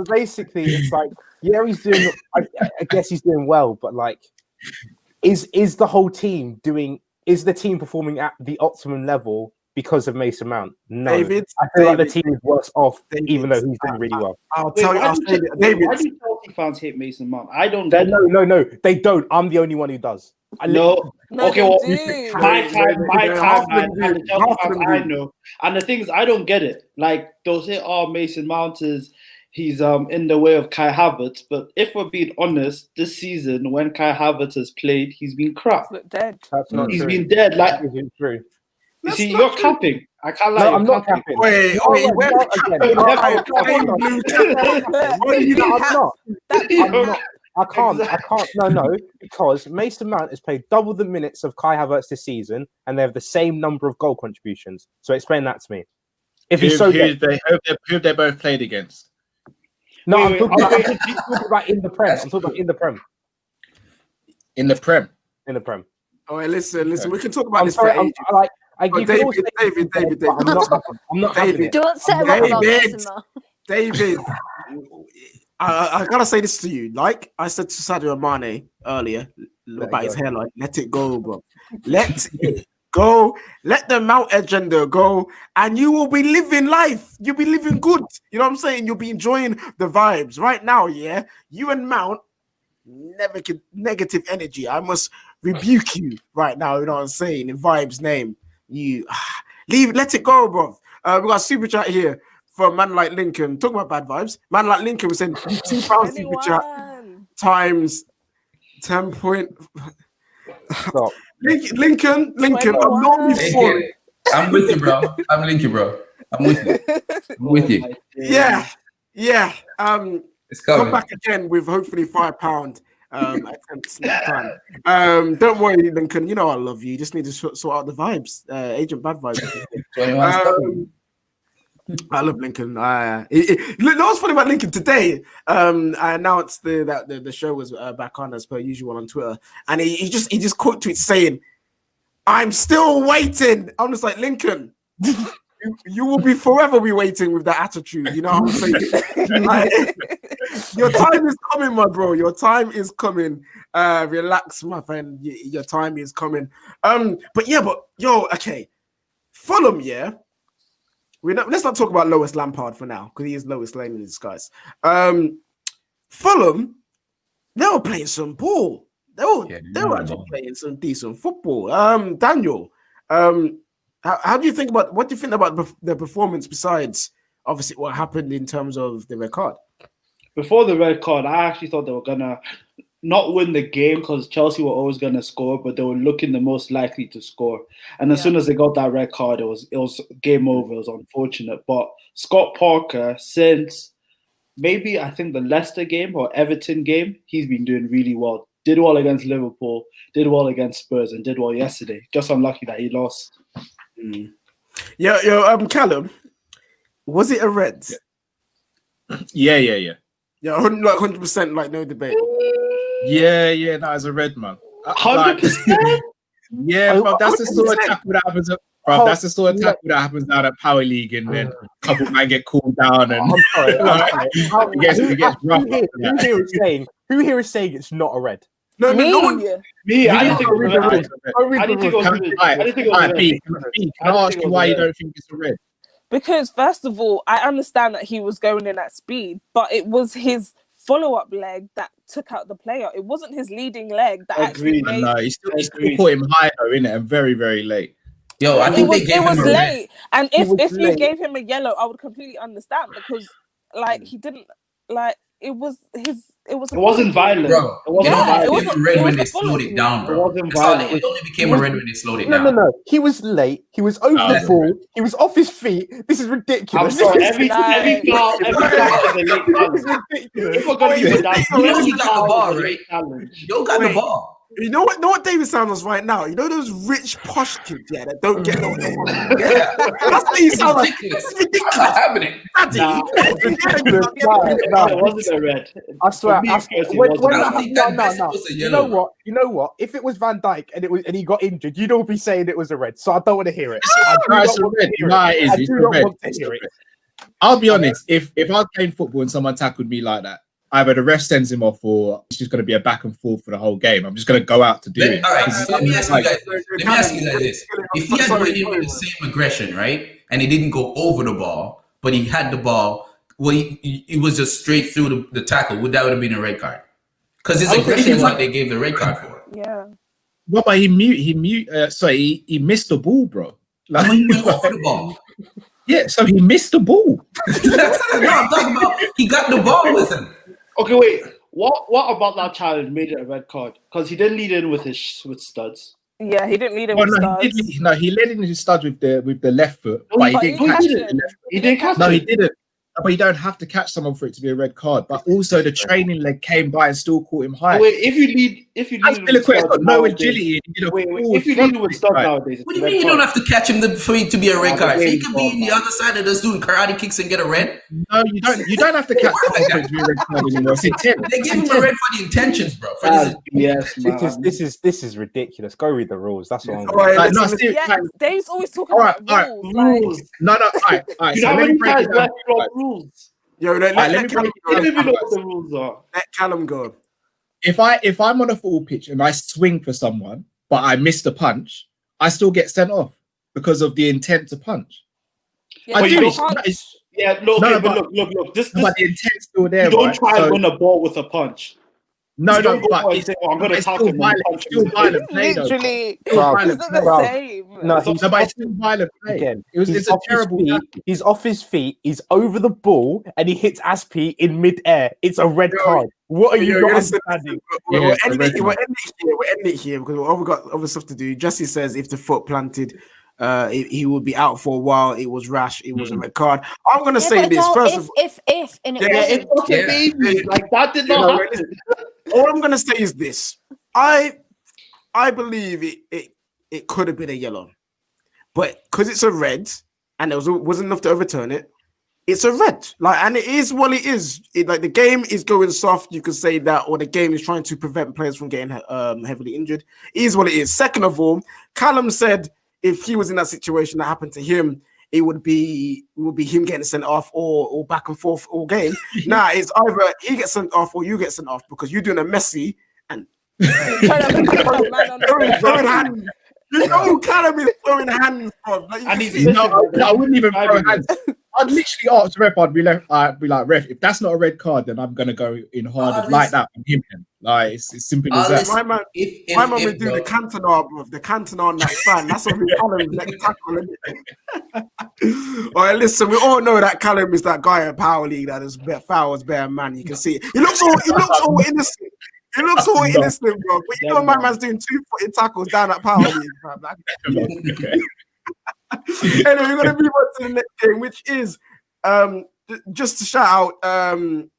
basically, it's like he's doing. I guess he's doing well, but like, is the whole team doing? Is the team performing at the optimum level because of Mason Mount? No, David, I feel like the team is worse off, even though he's doing really well. I'll tell you, David, why do Chelsea fans hate Mason Mount? I don't. No, they don't. I'm the only one who does. No. Okay, well, my time, and the Chelsea fans I know. And the thing is, I don't get it. Like, they'll say, Mason Mount he's in the way of Kai Havertz. But if we're being honest, this season, when Kai Havertz has played, he's been crap. Dead. That's not He's true. been dead. Like, isn't true. You see, you're capping. I can't lie. No, I'm not capping. Wait, where I can't. No, because Mason Mount has played double the minutes of Kai Havertz this season, and they have the same number of goal contributions. So explain that to me. If he's so good, who they both played against? No, I'm talking about in the Prem. I'm talking about in the Prem. In the Prem. In the Prem. Oh, listen. We can talk about this sorry, for ages. David. I'm not David. Don't say David. I gotta say this to you. Like I said to Sadio Mane earlier about his hairline, let it go, bro. Let it go. Let the Mount agenda go, and you will be living life. You'll be living good. You know what I'm saying? You'll be enjoying the vibes right now. Yeah, you and Mount never get negative energy. I must rebuke you right now. You know what I'm saying? In Vibes' name, you let it go, bro. We got a super chat here. For a man like Lincoln, talking about bad vibes, man like Lincoln was saying £2 super chat times 10 point. Stop. Lincoln, I'm not before it. I'm with you, bro. I'm Lincoln, bro. I'm with you. Yeah. It's coming. Come back again with hopefully £5 attempts next time. Don't worry, Lincoln. You know I love you. You just need to sort out the vibes. Agent Bad Vibes. I love Lincoln. Look, what's funny about Lincoln today? I announced that the show was back on as per usual on Twitter, and he just quote tweets saying, "I'm still waiting." I'm just like, Lincoln, you will be forever be waiting with that attitude. You know what I'm saying? Your time is coming, my bro. Your time is coming. Relax, my friend. Your time is coming. Okay. Fulham, yeah. Let's not talk about Lois Lampard for now, because he is Lois Lane in disguise. Fulham, they were playing some ball. They were actually playing some decent football. Daniel, how do you think about the performance besides obviously what happened in terms of the red card? Before the red card, I actually thought they were gonna not win the game because Chelsea were always gonna score, but they were looking the most likely to score. And as soon as they got that red card, it was game over. It was unfortunate. But Scott Parker, since maybe I think the Leicester game or Everton game, he's been doing really well. Did well against Liverpool, did well against Spurs, and did well yesterday. Just unlucky that he lost. Callum, was it a red? Yeah. Yeah, 100%, like no debate. Yeah, that is a red, man. 100%? Yeah, bro, that's the sort of tackle that happens. That's the sort of tackle that happens down at Power League, and then a couple man get cooled down, and it gets rough. Who here is saying it's not a red? No, Me. I didn't think it was a red. I didn't think it was a red. Can I ask you why you don't think it's a red? Because first of all, I understand that he was going in at speed, but it was his follow-up leg that took out the player. It wasn't his leading leg that actually made... No, he still put him high though, innit? And very, very late. Yo, I think it was late. And if you gave him a yellow, I would completely understand, because he didn't it wasn't violent. Bro, it wasn't red when they slowed it down, bro. It wasn't violent. It only became a red when they slowed it down. No. He was late. He was over the ball. He was off his feet. This is ridiculous. I'm sorry. Every foul is a late challenge. If we're going to be that, he got the ball, right? Yo got the ball. You know what David sounds like right now? You know those rich posh kids, that don't get no. Yeah, that's what you sound like. It's ridiculous. What's happening? It wasn't a red. I swear. No. You know what? If it was Van Dijk and he got injured, you'd all be saying it was a red. So I don't want to hear it. I'll be honest. If I was playing football and someone tackled me like that, either the ref sends him off or it's just going to be a back and forth for the whole game. I'm just going to go out to do it. All right, so let me ask you guys this. If he had went in with the same aggression, right, and he didn't go over the ball, but he had the ball, he was just straight through the tackle, would have been a red card? Because his aggression is what they gave the red card for. Yeah. Well, but he missed the ball, bro. Like, he went over the ball. Yeah, so he missed the ball. That's what I'm talking about. He got the ball with him. Okay, wait. What about that challenge made it a red card? Because he didn't lead in with studs. Yeah, he didn't lead in with studs. He led in his studs with the left foot, No, but he didn't catch it. He didn't catch it. No, he didn't. But you don't have to catch someone for it to be a red card. But also the training leg came by and still caught him high. Wait, if you lead with studs, no agility. If you lead with studs nowadays, what do you mean you don't have to catch him for it to be a red card? He can be in the other side of this doing karate kicks and get a red. No, you don't. You don't have to catch someone for it to be a red card anymore. They give him a red for the intentions, bro. Yes, this is ridiculous. Go read the rules. That's what I'm going. Dave's always talking about rules. No. All right. You know how many times left rules? Yo, let the rules are. Let Callum go. If I'm on a football pitch and I swing for someone, but I miss the punch, I still get sent off because of the intent to punch. Yeah, Look. But the intent's still there. You don't try and win a ball with a punch. No, but I'm going to tackle him. It's still violent play, though. Literally, it's not the same. No, but it's still violent play. Again, it's a terrible. He's off his feet. He's over the ball, and he hits Aspie in mid-air. It's a red card. What are you not understanding? We're ending it here because we've got other stuff to do. Jesse says if the foot planted, he would be out for a while. It was rash. It was a red card. I'm going to say this first. Like that did not happen. All I'm going to say is this. I believe it could have been a yellow, but because it's a red and there wasn't enough to overturn it, it's a red. And it is what it is. The game is going soft. You could say that, or the game is trying to prevent players from getting heavily injured. It is what it is. Second of all, Callum said if he was in that situation that happened to him, it would be him getting sent off or back and forth all game. Nah, it's either he gets sent off or you get sent off because you're doing a Messi and throwing hands. You know, Callum is throwing hands, bro. Like, And he's I wouldn't even throw hands. I'd literally ask the ref. I'd be like, ref, if that's not a red card, then I'm gonna go in hard like that on him. Like it's simple as that. My man would do the Cantona, bro. The Cantona on that fan. That's what we Callum is next tackle. All right, listen, we all know that Callum is that guy in Power League that is fouls bare man. You can see it. He looks all innocent. He looks all innocent, bro. But you know, my man's doing 2-footed tackles down at Power League, bro. Anyway, we're gonna move on to the next game, which is just to shout out.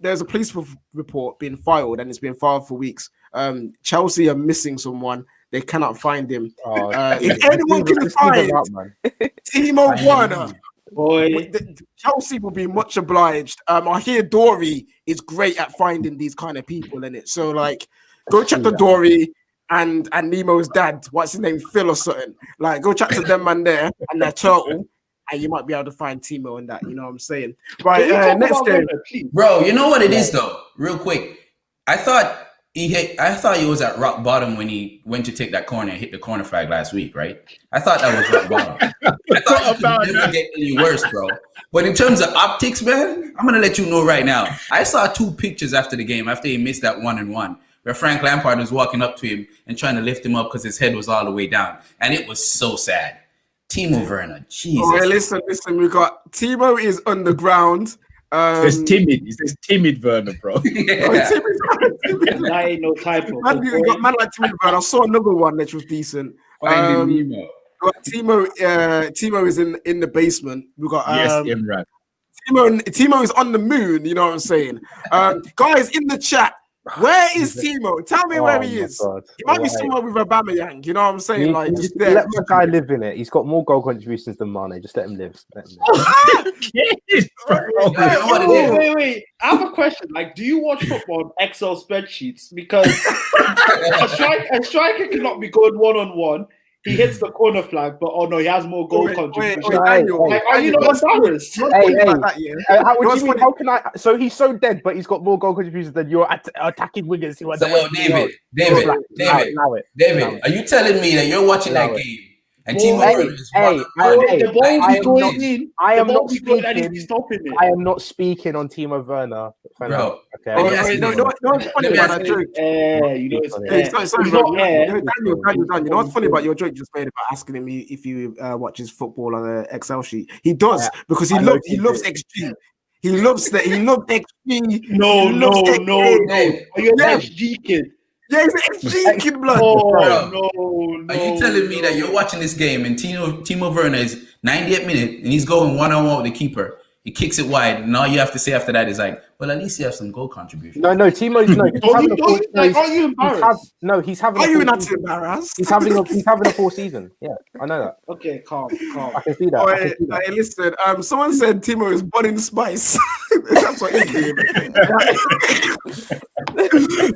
There's a police report being filed, and it's been filed for weeks. Chelsea are missing someone. They cannot find him. If anyone can find Timo Werner, boy, Chelsea will be much obliged. I hear Dory is great at finding these kind of people in it. So, like, go check the Dory and Nemo's dad. What's his name? Phil or something. Like, go chat to them man there and their turtle, and you might be able to find Timo in that. You know what I'm saying? Right. Next game, bro. You know what it is though. Real quick, I thought he was at rock bottom when he went to take that corner and hit the corner flag last week, right? I thought that was rock bottom. I thought it never get any worse, bro. But in terms of optics, man, I'm gonna let you know right now. I saw 2 pictures after the game, after he missed that 1-1, where Frank Lampard was walking up to him and trying to lift him up because his head was all the way down, and it was so sad. Timo Werner, Jesus. All right, listen. We got Timo is underground. It's timid. He says timid Werner, bro. That ain't no typo. Man, you got man like Timmy Werner. I saw another one that was decent. Timo is in the basement. We got Imran. Timo is on the moon. You know what I'm saying? Guys in the chat, where is Timo? Tell me where he is. God. He might be somewhere with Aubameyang. You know what I'm saying? Like, just let my guy live in it. He's got more goal contributions than Mane. Just let him live. Wait. I have a question. Like, do you watch football on Excel spreadsheets? Because a striker cannot be going 1-on-1. He hits the corner flag, but oh no, he has more goal contributions. Like, are you not embarrassed? How can I? So he's so dead, but he's got more goal contributions than your attacking wingers. David, are you telling me that you're watching that game and Timo I am not speaking on Timo Werner, bro. Okay. What's funny about that joke? You know what's funny about your joke you just made about asking me if you watches football on an Excel sheet? He does because he loves XG. He loves XG. No. Are you an XG kid? Yeah, he's an XG kid, blood. No. Are you telling me that you're watching this game and Timo Werner is 98 minutes and he's going 1-on-1 with the keeper? He kicks it wide, and all you have to say after that is like, well, at least you have some goal contribution. No, Timo. Are you embarrassed? He's having. Are you not embarrassed? He's having a full season. Yeah, I know that. Okay, calm. I can see that. Hey, listen. Someone said Timo is burning spice. That's what he did.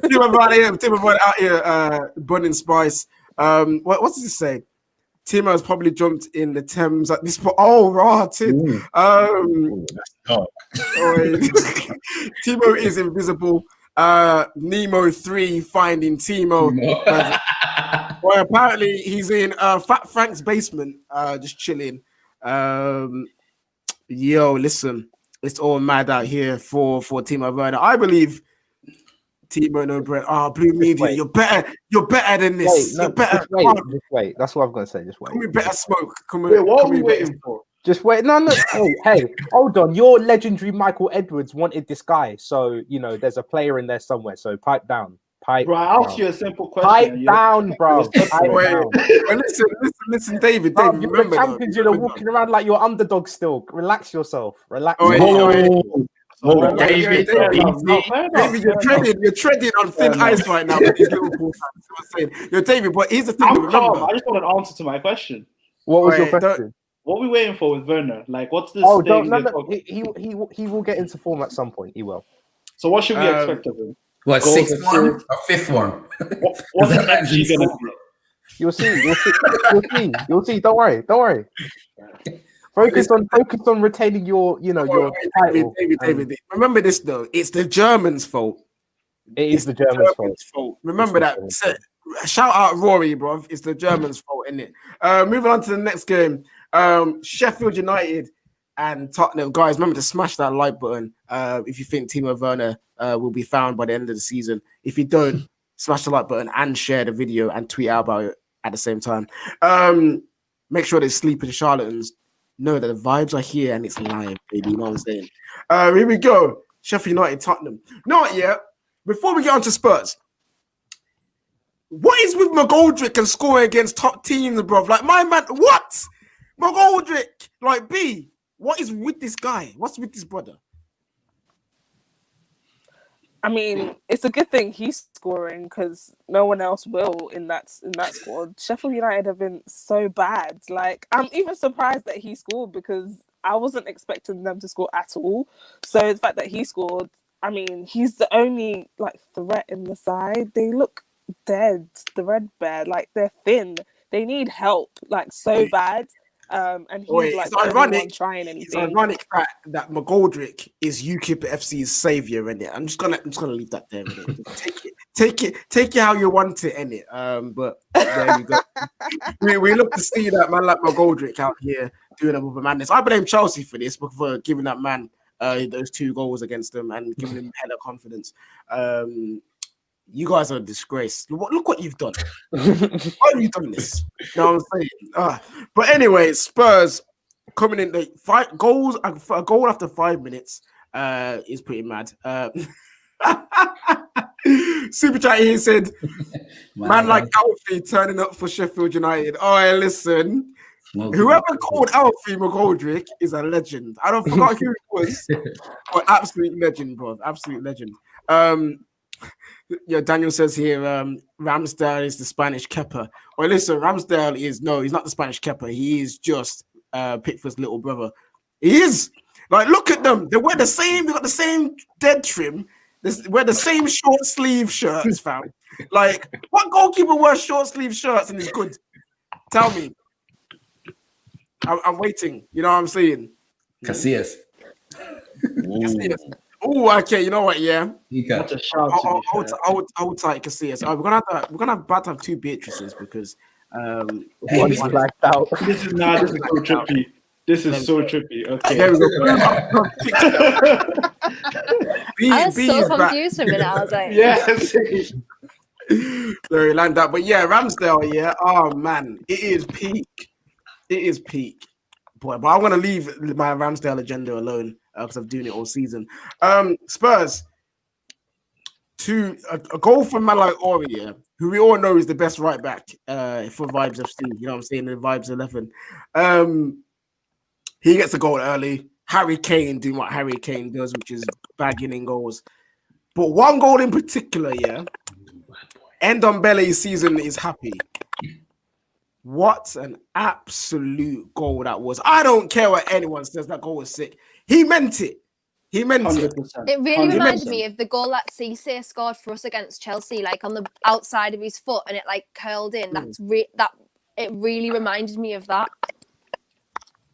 Timo out here burning spice. What's he say? Timo has probably jumped in the Thames at this point. Oh, right. Timo is invisible. Nemo 3 finding Timo. Well, apparently he's in Fat Frank's basement, just chilling. Listen, it's all mad out here for Timo Werner. I believe Timo no bread. Blue Media, you're better than this. You're better. Just wait. That's what I'm gonna say. Just wait. Can we better smoke? What are we waiting for? Just wait. No. Hey, hold on. Your legendary Michael Edwards wanted this guy, so you know there's a player in there somewhere. So pipe down. Bro, I'll ask you a simple question. Pipe down, bro. Listen, David. You're remember, champions. You're walking around like you're underdog still. Relax yourself. Relax. David, you're treading on thin ice right now with these Liverpool fans. You're David, but here's the thing. Remember, I just want an answer to my question. What was your question? What are we waiting for with Werner? Like, what's this? He will get into form at some point. He will. So, what should we expect of him? What, sixth one or fifth one? What's the energy gonna be? You'll see. Don't worry. Focus on retaining your title. David. Remember this though. It's the Germans' fault. It is the Germans' fault. Remember that. Shout out Rory, bro. It's the Germans' fault, isn't it? Moving on to the next game. Sheffield United and Tottenham. Guys, remember to smash that like button if you think Timo Werner will be found by the end of the season. If you don't, smash the like button and share the video and tweet out about it at the same time. Make sure they sleeping charlatans know that the vibes are here and it's live, baby. You know what I'm saying? Here we go. Sheffield United, Tottenham. Not yet. Before we get on to Spurs, what is with McGoldrick and scoring against top teams, bro? Like, my man, what? McGoldrick, like, B, what is with this guy? What's with this brother? I mean, it's a good thing he's scoring because no one else will in that squad. Sheffield United have been so bad. Like, I'm even surprised that he scored because I wasn't expecting them to score at all. So the fact that he scored, I mean, he's the only like threat in the side. They look dead. The Red Bear, like they're thin. They need help, like so bad. And he's like the only one trying anything. It's ironic that McGoldrick is UKIP FC's savior, innit? I'm just gonna leave that there. Take it how you want it, innit? But there you go. we look to see that man like McGoldrick out here doing a madness. I blame Chelsea for this, for giving that man those 2 goals against them and giving him hella confidence. You guys are a disgrace. Look what you've done. Why have you done this? You know what I'm saying? But anyway, Spurs coming in the 5 goals, a goal after 5 minutes is pretty mad. Super Chat here said, man like Alfie turning up for Sheffield United. Oh, hey, listen. Whoever called Alfie McGoldrick is a legend. I don't forgot who it was. But absolute legend, bro. Absolute legend. Yeah, Daniel says here, Ramsdale is the Spanish Kepa. Well, listen, Ramsdale he's not the Spanish Kepa. He is just Pickford's little brother. He is. Like, look at them. They wear the same. They got the same dead trim. They wear the same short sleeve shirts, fam. Like, what goalkeeper wears short sleeve shirts and is good? Tell me. I'm waiting. You know what I'm saying? Casillas. Oh, okay. You know what? Yeah. That's a shout. I would take Casillas. We're gonna about to have 2 Beatrices because one is blacked out. This is so trippy. This is so trippy. Okay. There we go. I was so confused for a minute. I was like, Yes. Sorry, land that. But yeah, Ramsdale. Yeah. Oh man, it is peak. It is peak. Boy, but I'm gonna leave my Ramsdale agenda alone because I'm doing it all season. Spurs. A goal from man like Ori, who we all know is the best right back for Vibes FC. You know what I'm saying? In Vibes 11. He gets a goal early. Harry Kane doing what Harry Kane does, which is bagging in goals. But one goal in particular, Ndombele's season is happy. What an absolute goal that was. I don't care what anyone says, that goal was sick. He meant it. He meant 100%. it. It really reminded me of the goal that Cisse scored for us against Chelsea, like on the outside of his foot, and it like curled in. It really reminded me of that.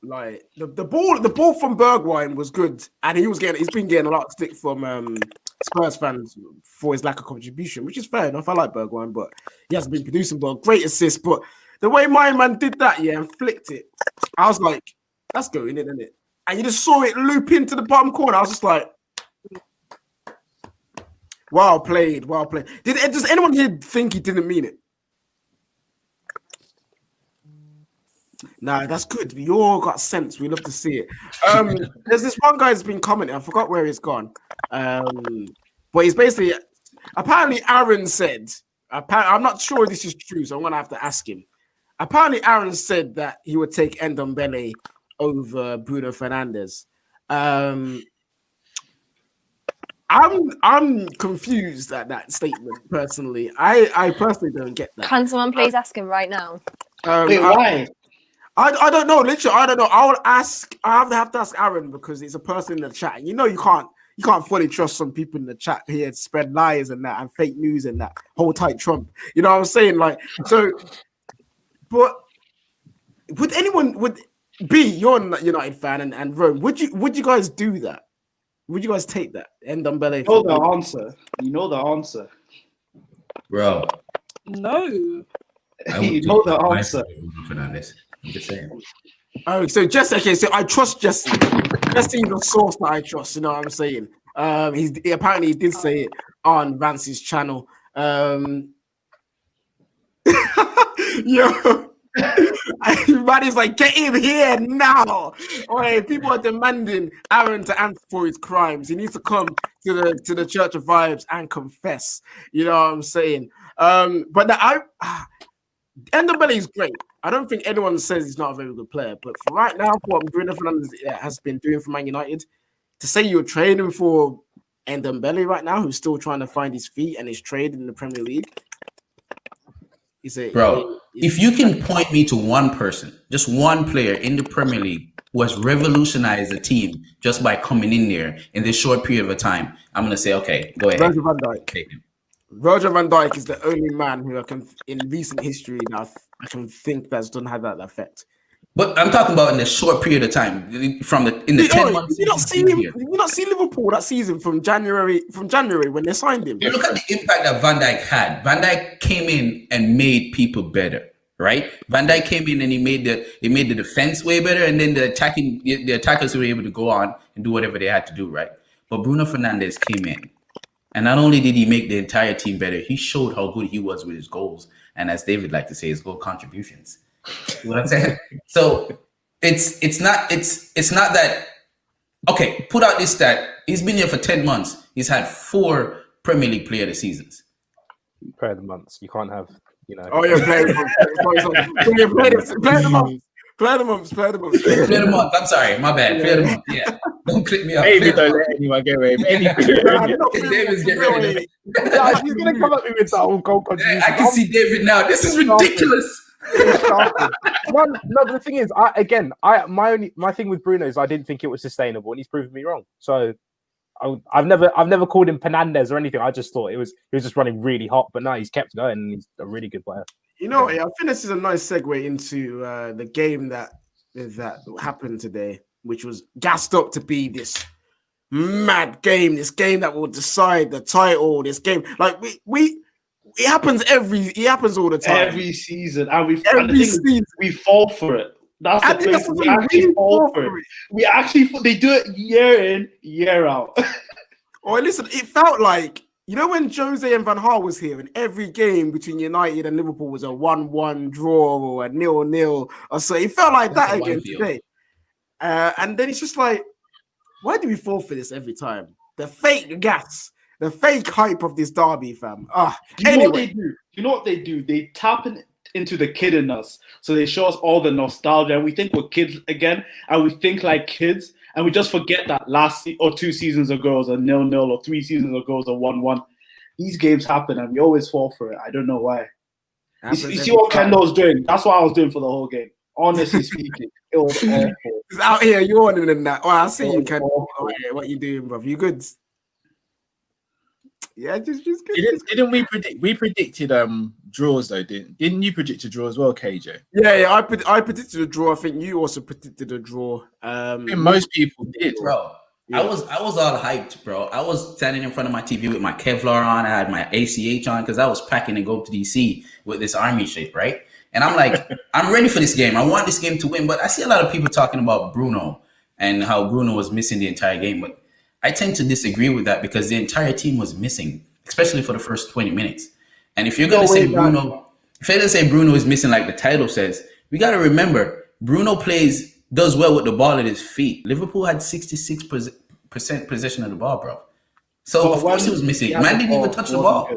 Like the ball from Bergwijn was good, and he's been getting a lot of stick from Spurs fans for his lack of contribution, which is fair enough. I like Bergwijn, but he hasn't been producing. But great assist. But the way my man did that, and flicked it, I was like, that's going in, isn't it? And you just saw it loop into the bottom corner. I was just like, well played. Does anyone here think he didn't mean it? Nah, that's good. You all got sense. We love to see it. There's this one guy that's been commenting. I forgot where he's gone. But he's basically, apparently Aaron said, I'm not sure if this is true, so I'm going to have to ask him. Apparently Aaron said that he would take Ndombele over Bruno Fernandes. I'm confused at that statement, personally. I personally don't get that. Can someone please ask him right now? Wait, why? I don't know. Literally, I don't know. I have to ask Aaron because it's a person in the chat. And you know you can't fully trust some people in the chat here to spread lies and that and fake news and that. Hold tight Trump. You know what I'm saying? Like, so, but would B, you're a United fan, and Rome. Would you guys do that? Would you guys take that? Ndombele. You know the answer. You know the answer. Bro. No. You know the answer. Fernandes. I'm just saying. Oh, so Jesse. Okay, so I trust Jesse. Jesse's the source that I trust. You know what I'm saying? He apparently did say it on Vance's channel. Yo. Everybody's like, get him here now. Okay, people are demanding Aaron to answer for his crimes. He needs to come to the Church of Vibes and confess. You know what I'm saying? But Ndombele is great. I don't think anyone says he's not a very good player. But for right now, for what Bruno Fernandes has been doing for Man United, to say you're trading for Ndombele right now, who's still trying to find his feet and is trading in the Premier League. If you can point me to one person, just one player in the Premier League who has revolutionized the team just by coming in there in this short period of time, I'm going to say, okay, go ahead. Virgil van Dijk. Virgil van Dijk is the only man who in recent history now I can think that's done have that effect. But I'm talking about in a short period of time, from the 10 months. You not see Liverpool that season from January when they signed him. You look at the impact that Van Dijk had. Van Dijk came in and made people better, right? Van Dijk came in and he made the defense way better, and then the attackers were able to go on and do whatever they had to do, right? But Bruno Fernandes came in, and not only did he make the entire team better, he showed how good he was with his goals, and as David liked to say, his goal contributions. You know what I'm saying? So it's not that. Okay, put out this stat. He's been here for 10 months. He's had 4 Premier League Player of the Seasons. Player of the months. You can't have, Oh yeah, player of the month. Player of the month. Player of the month. I'm sorry, my bad. Player of the month. Yeah, don't click me up. Maybe don't let anyone get away with anything. David's getting ready. He's gonna come up with that whole goal contribution. I can see David now. This is ridiculous. No, the thing is, my thing with Bruno is I didn't think it was sustainable, and he's proven me wrong. So I've never called him Fernandes or anything. I just thought he was just running really hot, but now he's kept going, and he's a really good player. I think this is a nice segue into the game that happened today, which was gassed up to be this mad game, this game that will decide the title. This game, like it happens all the time, every season, and we fall for it. That's the place. We actually fall for it. They do it year in, year out. Listen, it felt like, when Jose and Van Gaal was here, and every game between United and Liverpool was a 1-1 draw or a 0-0 or so. It felt like that again today. And then it's just like, why do we fall for this every time? The fake gas. The fake hype of this derby, fam. You know what they do? They tap into the kid in us. So they show us all the nostalgia. And we think we're kids again. And we think like kids. And we just forget that last or 2 seasons ago was a 0-0 or 3 seasons ago was a 1-1. These games happen and we always fall for it. I don't know why. You see what Kendall's doing? That's what I was doing for the whole game. Honestly speaking, it was awful. He's out here yawning and that. I see you, Kendall. What you doing, bro? You good? Yeah, just good. Didn't we predict? We predicted draws though, didn't you predict a draw as well, KJ? Yeah. I predicted a draw. I think you also predicted a draw. I think most people did, bro. Yeah. I was all hyped, bro. I was standing in front of my TV with my Kevlar on. I had my ACH on because I was packing to go to DC with this army shit, right? And I'm like, I'm ready for this game. I want this game to win. But I see a lot of people talking about Bruno and how Bruno was missing the entire game. But I tend to disagree with that because the entire team was missing, especially for the first 20 minutes. And if you're going to say Bruno is missing like the title says, we got to remember, Bruno does well with the ball at his feet. Liverpool had 66% possession of the ball, bro. So, of course he was missing. Man didn't even touch the ball.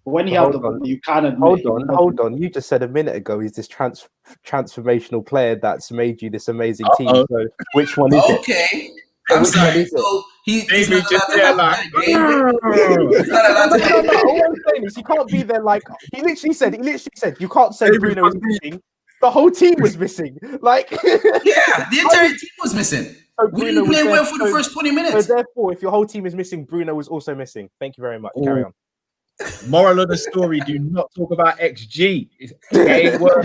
But when he had the ball, you can't admit. Hold on. You just said a minute ago he's this transformational player that's made you this amazing team. So which one is it? Okay. I'm sorry. So he's not allowed to all I'm saying is he can't be there like he literally said you can't say Bruno was missing. The whole team was missing. Like the entire team was missing. So we didn't play well for the first 20 minutes. So therefore, if your whole team is missing, Bruno was also missing. Thank you very much. Carry on. Moral of the story: do not talk about XG. It ain't worth.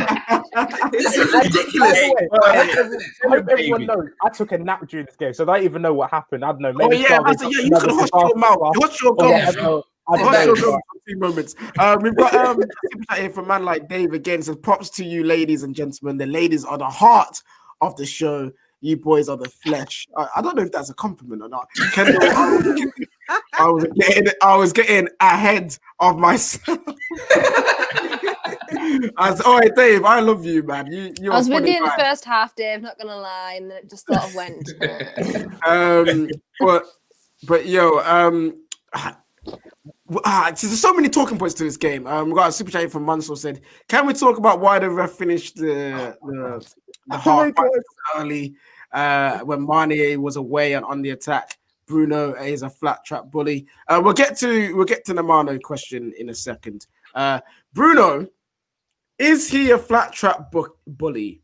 This is By ridiculous. the way, I hope everyone Baby. knows I took a nap during this game, so I don't even know what happened. I don't know. Oh Maybe yeah, Slavic that's it. Yeah, got you can another hush your mouth. Sebastian Hush your or gums. whatever. I don't Hush your know. gums for a few moments. We've got a super chat here from man like Dave again. Says props to you, ladies and gentlemen. The ladies are the heart of the show. You boys are the flesh. I don't know if that's a compliment or not. Kendall, I was getting ahead of myself. Dave, I love you, man. You're I was with funny you in the guy. first half, Dave, not gonna lie, and then it just sort of went. But yo, there's so many talking points to this game. We got a super chat from Mansour said, "Can we talk about why the ref finished the half early when Mane was away and on the attack? Bruno is a flat trap bully." We'll get to the Mane question in a second. Bruno, is he a flat trap bully?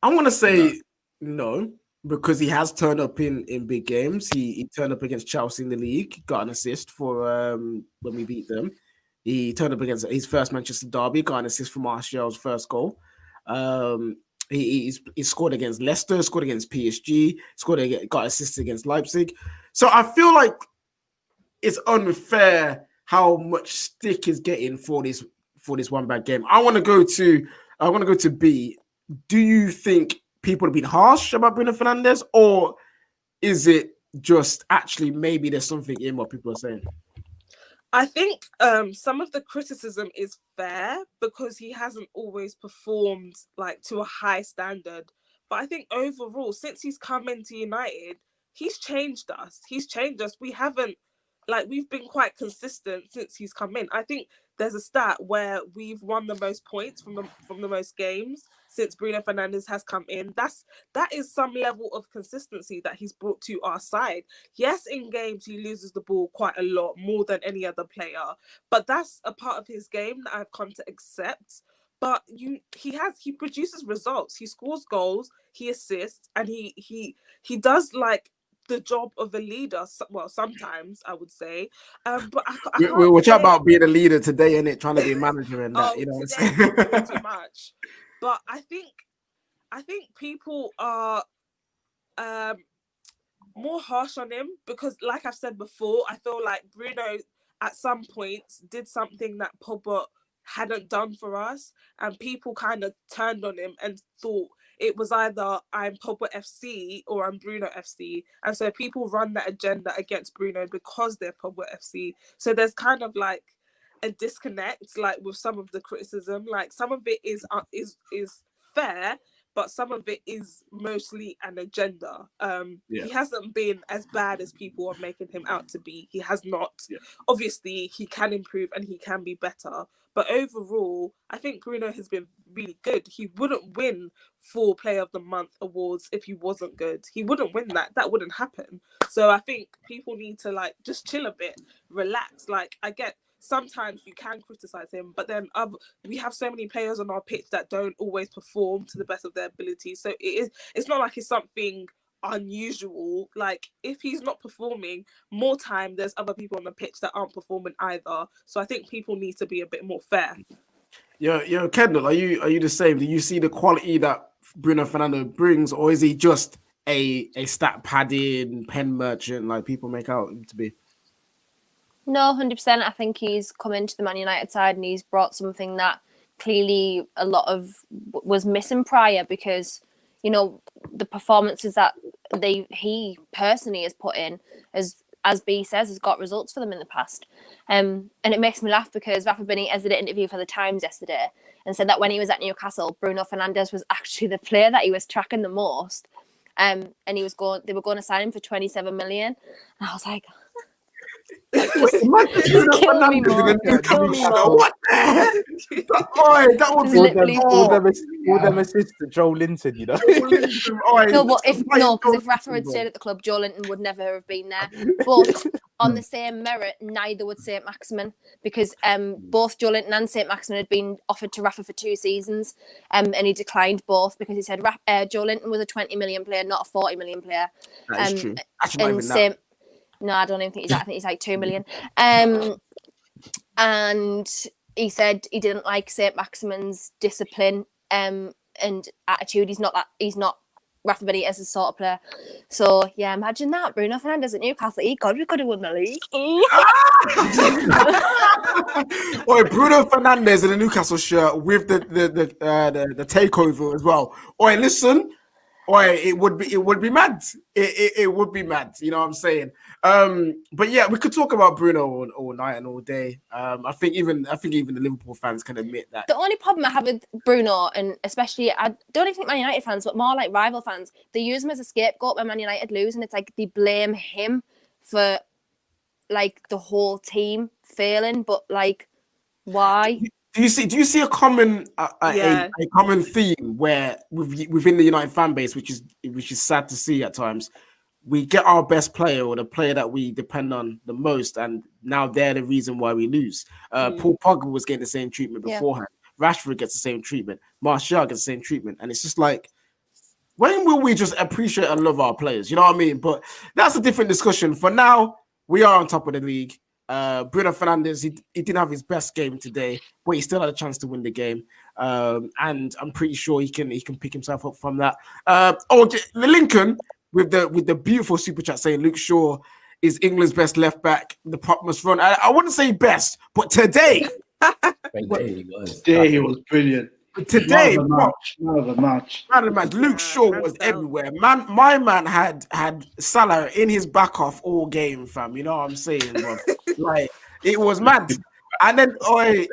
I'm gonna say no. Because he has turned up in big games. He turned up against Chelsea in the league, got an assist for when we beat them. He turned up against his first Manchester derby, got an assist for Martial's first goal. He scored against Leicester, scored against PSG, got assists against Leipzig. So I feel like it's unfair how much stick is getting for this one bad game. I want to go to B. Do you think people have been harsh about Bruno Fernandes, or is it just actually maybe there's something in what people are saying? I think some of the criticism is fair because he hasn't always performed like to a high standard. But I think overall, since he's come into United, he's changed us. We've been quite consistent since he's come in. I think there's a stat where we've won the most points from the most games since Bruno Fernandes has come in. That is some level of consistency that he's brought to our side. Yes, in games he loses the ball quite a lot, more than any other player, but that's a part of his game that I've come to accept. But he produces results. He scores goals, he assists, and he does like the job of a leader. Well, sometimes I would say, but we're chatting about being a leader today, innit? Trying to be a manager and that, you know. Today, too much. But I think people are more harsh on him because, like I've said before, I feel like Bruno at some points did something that Pogba hadn't done for us, and people kind of turned on him and thought it was either I'm Pogba FC or I'm Bruno FC. And so people run that agenda against Bruno because they're Pogba FC. So there's kind of like a disconnect, like with some of the criticism. Like some of it is fair, but some of it is mostly an agenda. He hasn't been as bad as people are making him out to be. He has not. Yeah. Obviously, he can improve and he can be better. But overall, I think Bruno has been really good. He wouldn't win 4 Player of the Month awards if he wasn't good. He wouldn't win that. That wouldn't happen. So I think people need to like just chill a bit, relax. Like I get sometimes you can criticize him, but then we have so many players on our pitch that don't always perform to the best of their ability. So it's not like it's something unusual. Like if he's not performing, more time there's other people on the pitch that aren't performing either. So I think people need to be a bit more fair. Yo, Kendall, are you the same? Do you see the quality that Bruno Fernandes brings, or is he just a stat padding pen merchant like people make out him to be? No, 100%. I think he's come into the Man United side and he's brought something that clearly a lot of was missing prior, because you know the performances that he personally has put in, as B says, has got results for them in the past. And it makes me laugh because Rafa Benitez did an interview for the Times yesterday and said that when he was at Newcastle, Bruno Fernandes was actually the player that he was tracking the most. And they were going to sign him for 27 million. And I was like, kill me more. What the heck? That would be literally all them assists to Joe Linton, you know. Because if Rafa had stayed at the club, Joe Linton would never have been there. But on the same merit, neither would St. Maximin, because both Joe Linton and St. Maximin had been offered to Rafa for 2 seasons, and he declined both because he said Joe Linton was a 20 million player, not a 40 million player. That is true. Actually, not even that. No, I don't even think he's that. I think he's like 2 million. and he said he didn't like St. Maximin's discipline and attitude. He's not Rafa Benitez's sort of player. So yeah, imagine that. Bruno Fernandes at Newcastle. God, we could have won the league. Oi, Bruno Fernandes in a Newcastle shirt with the takeover as well. Oi, listen. Oi, it would be mad. It would be mad. You know what I'm saying? But yeah, we could talk about Bruno all night and all day. I think even the Liverpool fans can admit that. The only problem I have with Bruno, and especially I don't even think Man United fans, but more like rival fans, they use him as a scapegoat when Man United lose, and it's like they blame him for like the whole team failing. But like, why? Do you see a common a common theme where within the United fan base, which is sad to see at times, we get our best player or the player that we depend on the most, and now they're the reason why we lose. Paul Pogba was getting the same treatment beforehand. Rashford gets the same treatment. Martial gets the same treatment, and it's just like, when will we just appreciate and love our players? You know what I mean? But that's a different discussion. For now, we are on top of the league. Bruno Fernandes, he didn't have his best game today, but he still had a chance to win the game. And I'm pretty sure he can pick himself up from that. Lincoln with the beautiful super chat saying Luke Shaw is England's best left back. The prop must run. I wouldn't say best, but today he was brilliant. Today, man of the match. Luke Shaw was everywhere. My man had Salah in his back off all game, fam. You know what I'm saying, bro? Like, it was mad. And then I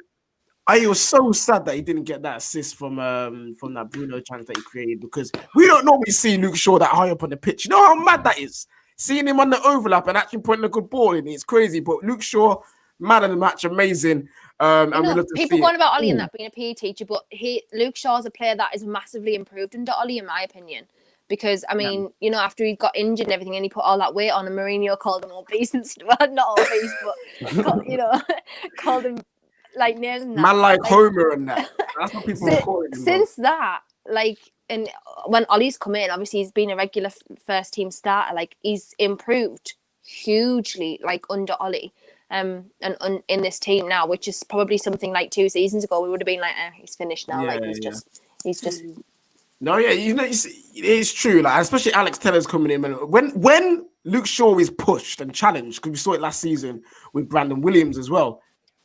was so sad that he didn't get that assist from that Bruno chance that he created, because we don't normally see Luke Shaw that high up on the pitch. You know how mad that is? Seeing him on the overlap and actually putting a good ball in, it's crazy. But Luke Shaw, man of the match, amazing. People going about Ollie and that being a PE teacher, but Luke Shaw's a player that is massively improved under Ollie, in my opinion. Because I mean, after he got injured and everything, and he put all that weight on, and Mourinho called him obese and stuff. Well, not obese, but called him like names and that. Man like Homer and that. That's what people are calling him. Since that, and when Ollie's come in, obviously he's been a regular first team starter. Like, he's improved hugely, like under Ollie. And in this team now, which is probably something like 2 seasons ago, we would have been like, he's finished now. He's just. No, yeah, it's true. Like, especially Alex Tellers coming in, when Luke Shaw is pushed and challenged, because we saw it last season with Brandon Williams as well.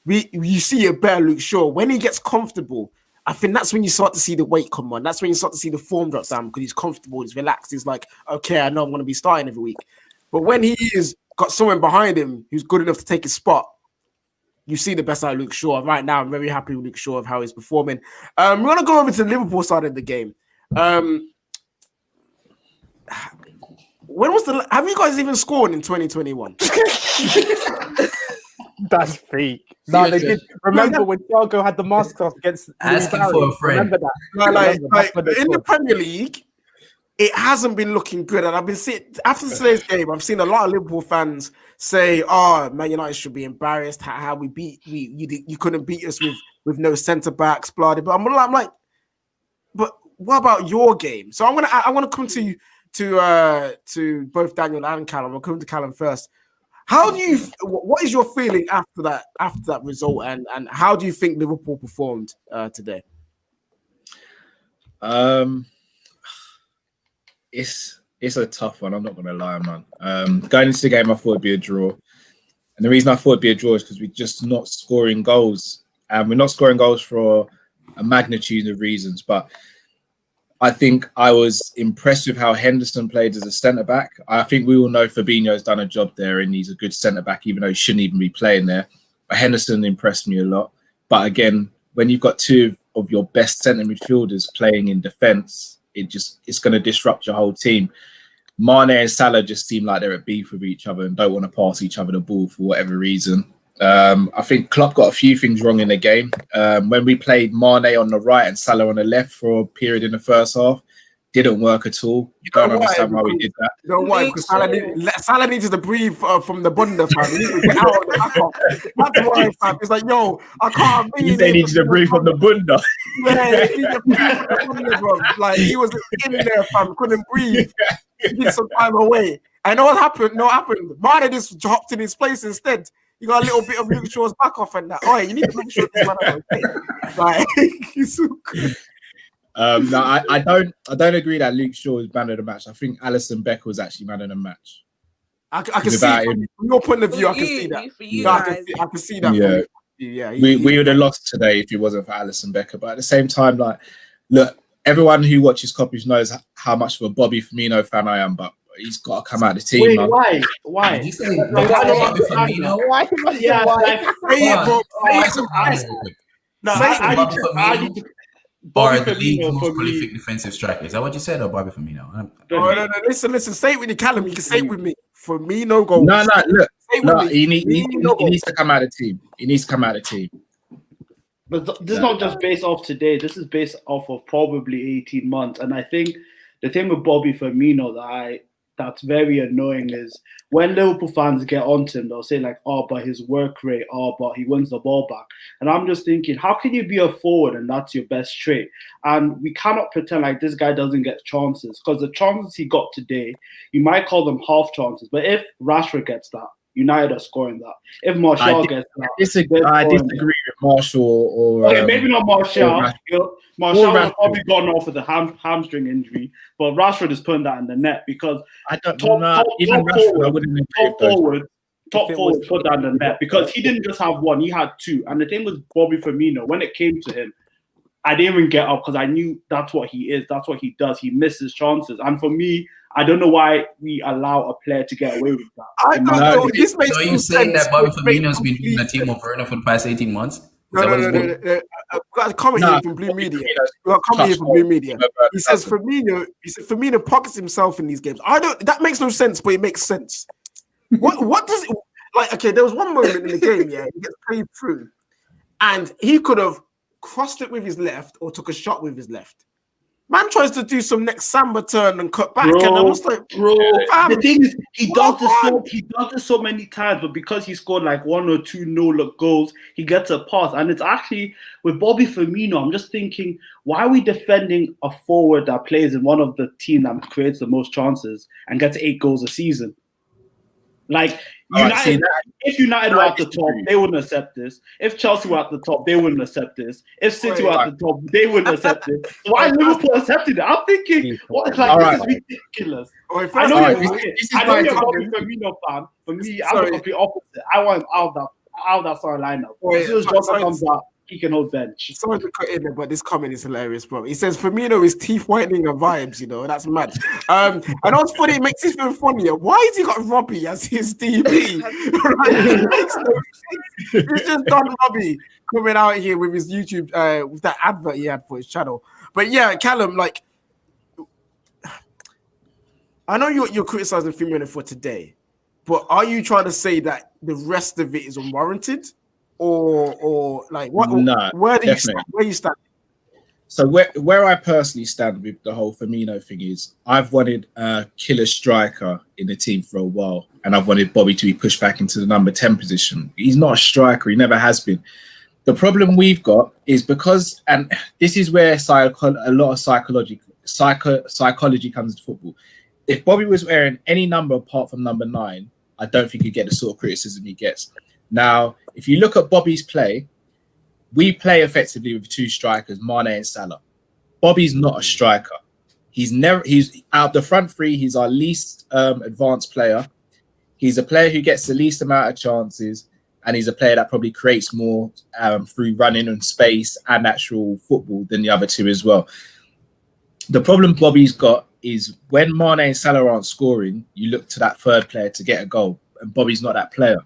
You see a better Luke Shaw when he gets comfortable. I think that's when you start to see the weight come on. That's when you start to see the form drop down, because he's comfortable, he's relaxed. He's like, okay, I know I'm going to be starting every week. But when he is got someone behind him who's good enough to take his spot, you see the best out of Luke Shaw. Right now, I'm very happy with Luke Shaw of how he's performing. We're going to go over to the Liverpool side of the game. When was have you guys even scored in 2021? That's fake. No, they did. Remember when Thiago had the masterclass against asking for a friend? Remember that? In the Premier League, it hasn't been looking good, and I've been seeing after today's game. I've seen a lot of Liverpool fans say, "Oh, Man United should be embarrassed. How we beat you couldn't beat us with no centre backs." Blah blah. But I'm like, but what about your game? So I'm gonna come to both Daniel and Callum. I'll come to Callum first. How do you? What is your feeling after that result, and how do you think Liverpool performed today? It's a tough one. I'm not going to lie, man. Going into the game, I thought it'd be a draw. And the reason I thought it'd be a draw is because we're just not scoring goals. And we're not scoring goals for a magnitude of reasons. But I think I was impressed with how Henderson played as a centre-back. I think we all know Fabinho's done a job there and he's a good centre-back, even though he shouldn't even be playing there. But Henderson impressed me a lot. But again, when you've got two of your best centre midfielders playing in defence, it's going to disrupt your whole team. Mane and Salah just seem like they're at beef with each other and don't want to pass each other the ball for whatever reason. I think Klopp got a few things wrong in the game. When we played Mane on the right and Salah on the left for a period in the first half, didn't work at all. You don't understand why we did that. You know why? Because Salah needs to breathe from the bunda, fam. He needs to get out of the back off. That's why, fam. It's like, yo, I can't breathe. They need to breathe from the bunda. Yeah, he needs to breathe from the bunda, bro. Like, he was in there, fam. Couldn't breathe. He needs some time away. I know what happened. Mane just dropped in his place instead. You got a little bit of Luke Shaw's back off and that. Oh, you need to make sure this man is okay. Like, he's so good. No, I don't agree that Luke Shaw is man of the match. I think Alisson Becker was actually man of the match. I can see it from your point of view. I can see that. For you I guys. can see that. Yeah. Yeah, We would have lost today if it wasn't for Alisson Becker. But at the same time, like, look, everyone who watches copies knows how much of a Bobby Firmino fan I am, but he's got to come out of the team. Wait, man. why? You say Bobby Firmino? Yeah, like, no, I need to. Or Bobby the league's Firmino most for me. prolific defensive striker. Is that what you said, or Bobby Firmino? No, listen. Say it with you, Callum. You can say it with me. Firmino goals. No, look. Say it No, with me. he needs to come out of the team. He needs to come out of the team. But this is not just based off today. This is based off of probably 18 months. And I think the thing with Bobby Firmino that's very annoying is when Liverpool fans get onto him, they'll say like, oh, but his work rate, oh, but he wins the ball back. And I'm just thinking, how can you be a forward and that's your best trait? And we cannot pretend like this guy doesn't get chances, because the chances he got today, you might call them half chances. But if Rashford gets that, United are scoring that. If Martial gets that, I disagree with Martial or okay, maybe not Martial. Martial Rashford. has probably gone off with a hamstring injury, but Rashford is putting that in the net because I don't know. Even Rashford, I wouldn't agree with those. top forward put that in the net because he didn't just have one, he had two. And the thing with Bobby Firmino, when it came to him, I didn't even get up because I knew that's what he is, that's what he does. He misses chances, and for me, I don't know why we allow a player to get away with that. I don't know. This makes So no you saying sense. that Bobby Firmino's been doing a team of Bruno for the past 18 months? No. We've got a comment here from Blue Media. We've got a comment here from Blue Media. He says Firmino pockets himself in these games. That makes no sense, but it makes sense. What does it like? Okay, there was one moment in the game, yeah, he gets played through, and he could have crossed it with his left or took a shot with his left. Man tries to do some next Samba turn and cut back, and I'm just like, the thing is, he does this so many times, but because he scored like 1 or 2 no-look goals, he gets a pass. And it's actually, with Bobby Firmino, I'm just thinking, why are we defending a forward that plays in one of the team that creates the most chances and gets 8 goals a season? Like, United, if United were at the top, they wouldn't accept this. If Chelsea were at the top, they wouldn't accept this. If City were at the top, they wouldn't accept this. Why Liverpool accepted it? I'm thinking, this is ridiculous. I know you're a Bobby Firmino fan. For me, I'm the complete opposite. I want him out of that starting lineup. As soon as Jota comes out, he can hold bench. Sorry to cut in there, but this comment is hilarious, bro. He says Firmino is teeth whitening and vibes, that's mad. And what's funny, it makes it even funnier. Why has he got Robbie as his DB? It makes no sense. He's just done Robbie coming out here with his YouTube, with that advert he had for his channel. But yeah, Callum, like, I know you're criticizing Firmino for today, but are you trying to say that the rest of it is unwarranted? Or like what? No, where do you stand? Where you stand? So where I personally stand with the whole Firmino thing is, I've wanted a killer striker in the team for a while, and I've wanted Bobby to be pushed back into the number 10 position. He's not a striker; he never has been. The problem we've got is because, and this is where a lot of psychology comes into football. If Bobby was wearing any number apart from number 9, I don't think he'd get the sort of criticism he gets. Now, if you look at Bobby's play, we play effectively with 2 strikers, Mane and Salah. Bobby's not a striker. He's out the front 3. He's our least advanced player. He's a player who gets the least amount of chances, and he's a player that probably creates more through running and space and actual football than the other 2 as well. The problem Bobby's got is when Mane and Salah aren't scoring, you look to that third player to get a goal, and Bobby's not that player.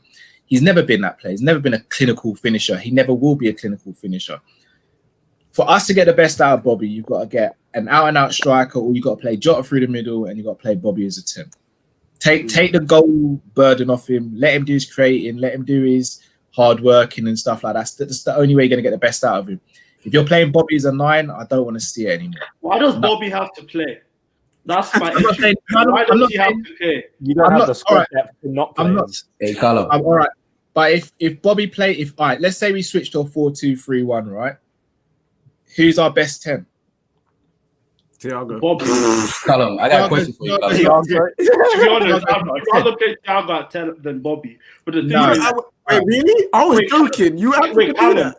He's never been that player. He's never been a clinical finisher. He never will be a clinical finisher. For us to get the best out of Bobby, you've got to get an out-and-out striker, or you've got to play Jota through the middle, and you've got to play Bobby as a 10. Take the goal burden off him. Let him do his creating. Let him do his hard working and stuff like that. That's the only way you're going to get the best out of him. If you're playing Bobby as a 9, I don't want to see it anymore. Why does Bobby have to play? That's my issue. Why does he have to play? You don't have the squad depth to not play. I'm all right. But if Bobby all right, let's say we switched to a 4-2-3-1, right? Who's our best 10? Thiago. Bobby. Callum, I got a question for you. To be honest, I'd rather play Thiago at 10 than Bobby. But the thing is, Wait, really? I was joking. You have Wait, Callum,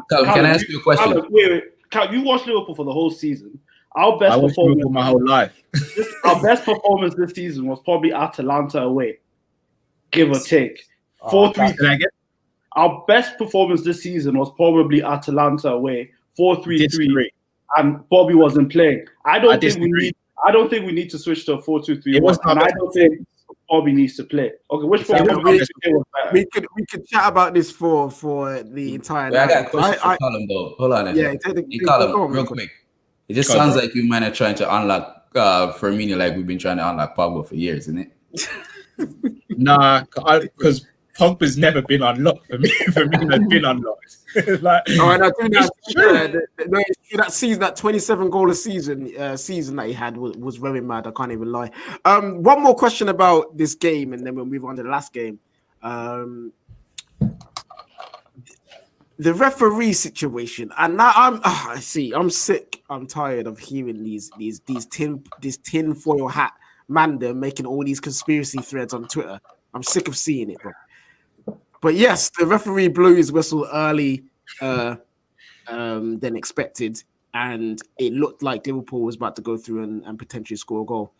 can I ask you a question? Callum, wait. You watched Liverpool for the whole season. Our best I watched performance, Liverpool my whole life. our best performance this season was probably Atalanta away, give or take. 4-3. Can I get? Our best performance this season was probably Atalanta away, 4-3-3, and Bobby wasn't playing. I don't think we need to switch to a 4-2-3-1. And I don't think Bobby needs to play. Okay, which performance was better? We could chat about this for the entire Wait, I night. got a question for Colin though. Hold on a second. Hey, Colin, real quick. It just sounds like you might have trying to unlock Firmino like we've been trying to unlock Pogba for years, isn't it? Nah, because Pogba's never been unlocked for me. Firmino's been unlocked. Like, and I think that season, that 27 goal a season that he had was very mad. I can't even lie. One more question about this game, and then we'll move on to the last game. The referee situation, and now I'm sick. I'm tired of hearing these tinfoil hat man there making all these conspiracy threads on Twitter. I'm sick of seeing it, bro. But yes, the referee blew his whistle early than expected, and it looked like Liverpool was about to go through and potentially score a goal.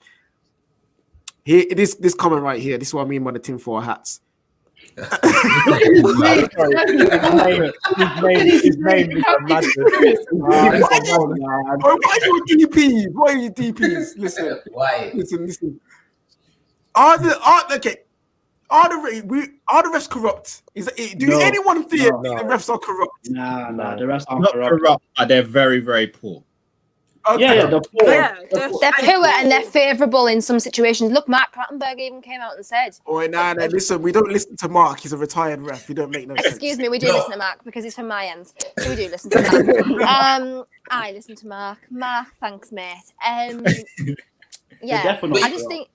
Here, this comment right here. This is what I mean by the tinfoil hats. His name is Why are you DPs? Listen. Why? Listen. Are the refs corrupt? Anyone think the refs are corrupt? Nah, the refs aren't not corrupt. corrupt, but they're very, very poor. Okay. They're poor. They're poor and they're favourable in some situations. Look, Mark Clattenburg even came out and said. Listen, we don't listen to Mark. He's a retired ref. We don't make no sense. Excuse me, we do listen to Mark because he's from my ends. So we do listen to Mark. I listen to Mark. Mark, thanks, mate. Yeah, I just think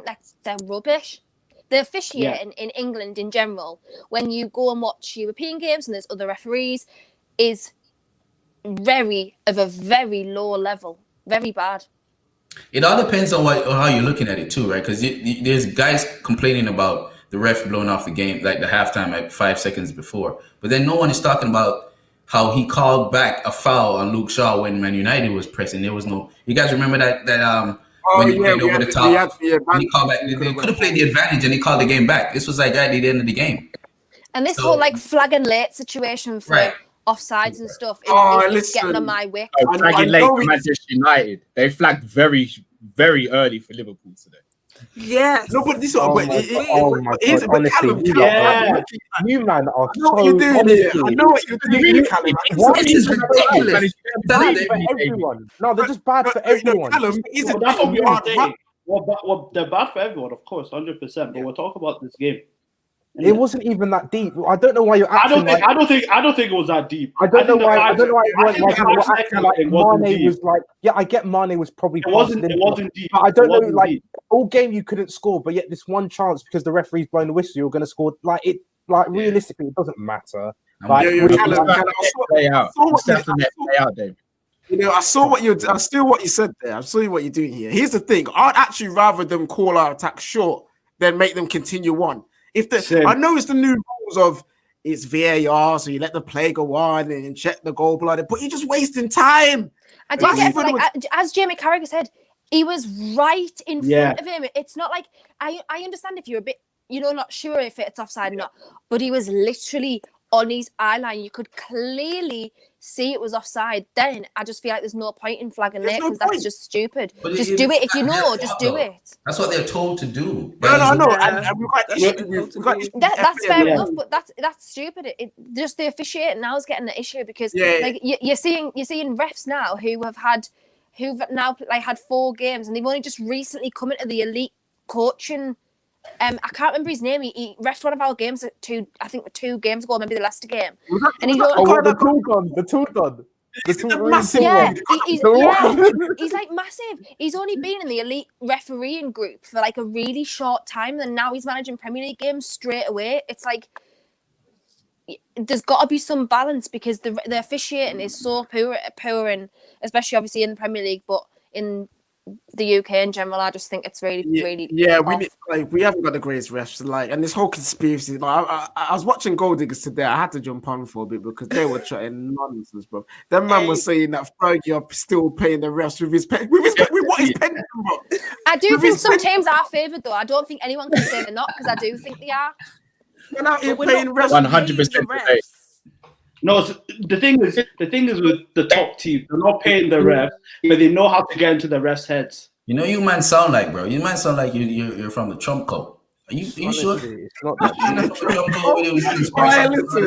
that they're rubbish. The officiating in England in general, when you go and watch European games and there's other referees, is very low level, very bad. It all depends on how you're looking at it too, right? Because there's guys complaining about the ref blowing off the game, like the halftime at 5 seconds before. But then no one is talking about how he called back a foul on Luke Shaw when Man United was pressing. There was no. You guys remember that when he played over the top? He called back. They could have played the advantage and he called the game back. This was like at the end of the game. And this whole flag and late situation for offsides and stuff is getting on my wick. Flagging late for Manchester United. They flagged very, very early for Liverpool today. Yes. No, but this is honestly, you man are so what you're doing here. I know what you're doing, Callum. This is ridiculous. Everyone. No, they're just bad for everyone. Callum, that's what we are saying. Well, they're bad for everyone, of course, 100%. But we'll talk about this game. It wasn't even that deep. I don't know why you're acting I don't think it was that deep. I don't know why Mane was like, I get Mane was probably it wasn't deep. But I don't know, all game you couldn't score, but yet this one chance because the referee's blowing the whistle, you're gonna score. Realistically, it doesn't matter. I saw what you said there. I saw what you're doing here. Here's the thing. I'd actually rather them call our attack short than make them continue on. I know it's the new rules of it's VAR, so you let the play go on and check the goal blood, but you're just wasting time. I do get, as Jamie Carragher said, he was right in front of him. It's not like I understand if you're a bit, not sure if it's offside or not, but he was literally on his eye line. You could clearly see it was offside. Then I just feel like there's no point in flagging it because that's just stupid. But just do it if you know. Just do it. That's what they're told to do. No. That's fair enough, but that's stupid. Just the officiating now is getting the issue because you're seeing refs now who've now had 4 games and they've only just recently come into the elite coaching. I can't remember his name. He refed one of our games 2 games ago, maybe the Leicester game. And the tool done. He's like massive. He's only been in the elite refereeing group for a really short time, and now he's managing Premier League games straight away. It's like there's got to be some balance because the officiating is so poor, and especially obviously in the Premier League, but in the UK in general. I just think it's really, really. We haven't got the greatest refs. Like, and this whole conspiracy. Like, I was watching Gold Diggers today. I had to jump on for a bit because they were chatting nonsense, bro. That man was saying that Fergie are still paying the refs with what his pension, bro. I do think some teams are favoured, though. I don't think anyone can say they're not, because I do think they are. They're out here paying refs 100%. No, so the thing is with the top teams, they're not paying the refs, but they know how to get into the refs' heads. You know, you man sound like, bro. You man sound like you're from the Trump cult. Are you sure? It's not that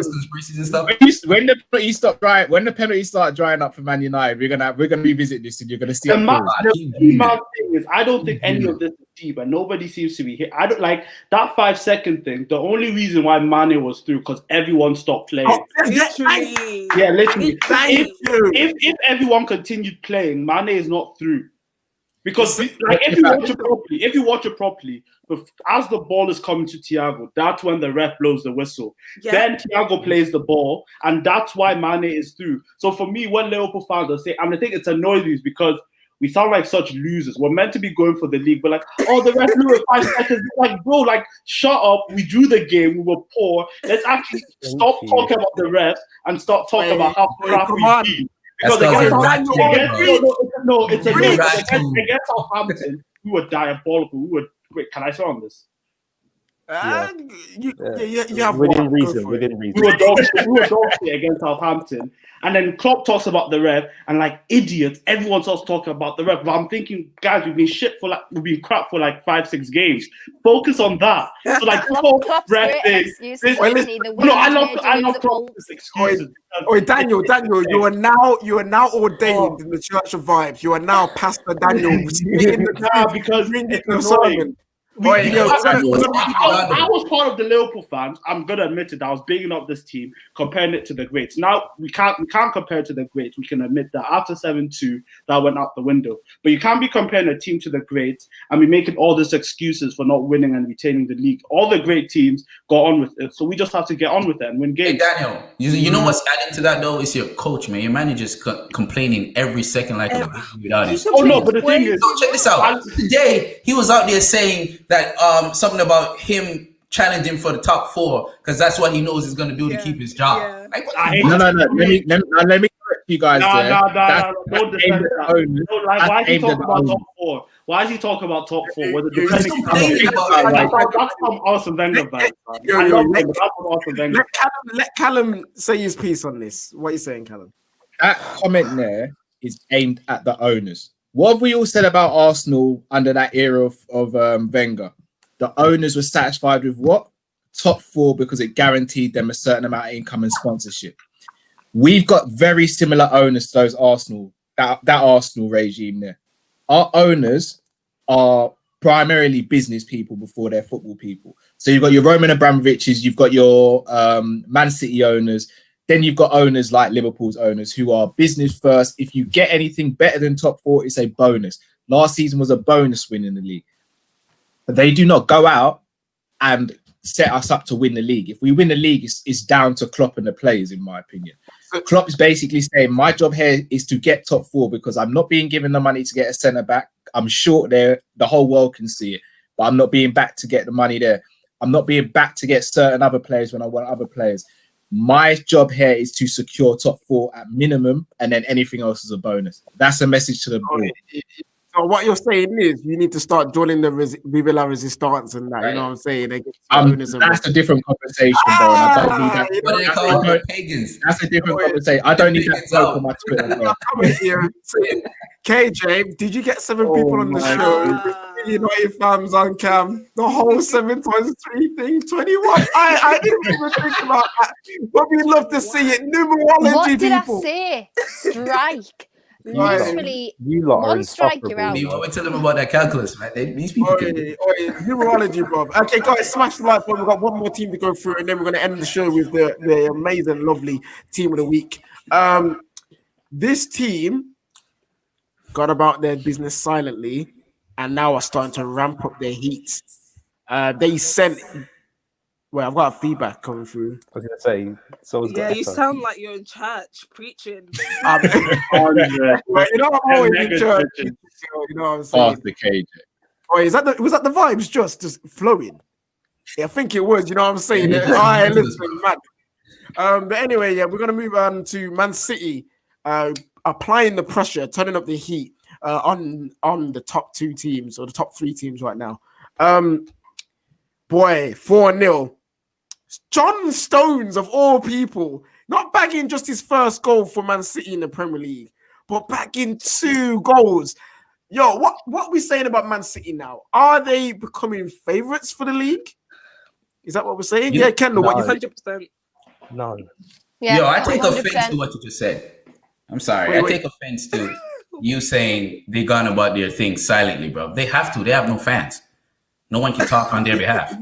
conspiracies and stuff. When the penalties start drying up for Man United, we're gonna revisit this, and you're gonna see. The mad thing is, I don't think any of this is deep, and nobody seems to be here. I don't like that 5-second thing. The only reason why Mane was through because everyone stopped playing. Literally. Yeah, literally. If everyone continued playing, Mane is not through. Because if you watch it properly, as the ball is coming to Thiago, that's when the ref blows the whistle. Yeah. Then Thiago plays the ball, and that's why Mane is through. So for me, when Liverpool fans are saying, and I think it's annoying is because we sound like such losers. We're meant to be going for the league, but like, oh, the ref blew it 5 seconds. Like, bro, like, shut up. We drew the game. We were poor. Let's actually stop talking about the refs and start talking about how crap we've been. Because against Southampton, we were diabolical. Wait, can I say on this? You have within reason. We were dog shit against Southampton, and then Klopp talks about the ref, and like idiots, everyone starts talking about the ref. But I'm thinking, guys, we've been crap for like 5-6 games. Focus on that. So like, ref thing. I love Klopp's excuses. Daniel, you are now ordained in the Church of Vibes. You are now Pastor Daniel. Because it's annoying. I was part of the Liverpool fans. I'm gonna admit it. I was bigging up this team, comparing it to the greats. Now we can't compare it to the greats. We can admit that after 7-2, that went out the window. But you can't be comparing a team to the greats and be making all these excuses for not winning and retaining the league. All the great teams got on with it, so we just have to get on with it and win games. Hey Daniel, you know what's adding to that though? It's your coach, man. Your manager's complaining every second like without it. Oh no, but the thing is, check this out. Today he was out there saying that something about him challenging for the top 4 because that's what he knows he's going to do to keep his job. Yeah. Like, let me correct you guys. Don't defend that. Why is he talking about top 4? Why is he talking about top 4? That's from Arsene Wenger. Let Callum say his piece on this. What are you saying, Callum? That comment there is aimed at the owners. What have we all said about Arsenal under that era of Wenger? The owners were satisfied with what? Top 4 because it guaranteed them a certain amount of income and sponsorship. We've got very similar owners to those that Arsenal regime there. Our owners are primarily business people before they're football people. So you've got your Roman Abramoviches, you've got your Man City owners, then you've got owners like Liverpool's owners who are business first. If you get anything better than top 4, it's a bonus. Last season was a bonus win in the league. But they do not go out and set us up to win the league. If we win the league, it's down to Klopp and the players, in my opinion. Klopp is basically saying, my job here is to get top 4 because I'm not being given the money to get a centre-back. I'm short there. The whole world can see it. But I'm not being back to get the money there. I'm not being back to get certain other players when I want other players. My job here is to secure top 4 at minimum, and then anything else is a bonus. That's a message to the board. So what you're saying is you need to start drilling the Vive la Resistance and that. Right. You know what I'm saying? That's a different conversation, bro. I don't need that. What do they call pagans? That's a different conversation. I don't need that on my Twitter. KJ, did you get 7 people on the show? United fans on cam. The whole 7 times 3 thing, 21. I didn't even think about that. But we'd love to see it. Numerology, what did people. I say? Strike. Literally, one strike you're out. We tell them about that calculus, man. These people numerology, bro. Okay, guys, smash the like button. We've got one more team to go through, and then we're going to end the show with the amazing, lovely team of the week. This team got about their business silently, and now are starting to ramp up their heat. They sent Well, I've got feedback coming through. I was gonna say, someone's got Yeah, you echo. sound like you're in church preaching. Well, you know, I'm always in church. You know what I'm saying? Past the cage. Wait, was that the vibes just flowing? Yeah, I think it was. You know what I'm saying? Yeah, All right, listen, man. But anyway, yeah, we're gonna move on to Man City applying the pressure, turning up the heat on the top two teams or the top three teams right now. Boy, 4-0. John Stones, of all people, not bagging just his first goal for Man City in the Premier League, but bagging 2 goals. Yo, what are we saying about Man City now? Are they becoming favourites for the league? Is that what we're saying? Yeah, Kendall, what you think? 100%. No. Yeah, Yo, I take 100%. offense to what you just said. I'm sorry. Wait. I take offense to you saying they gone about their thing silently, bro. They have to. They have no fans. No one can talk on their behalf.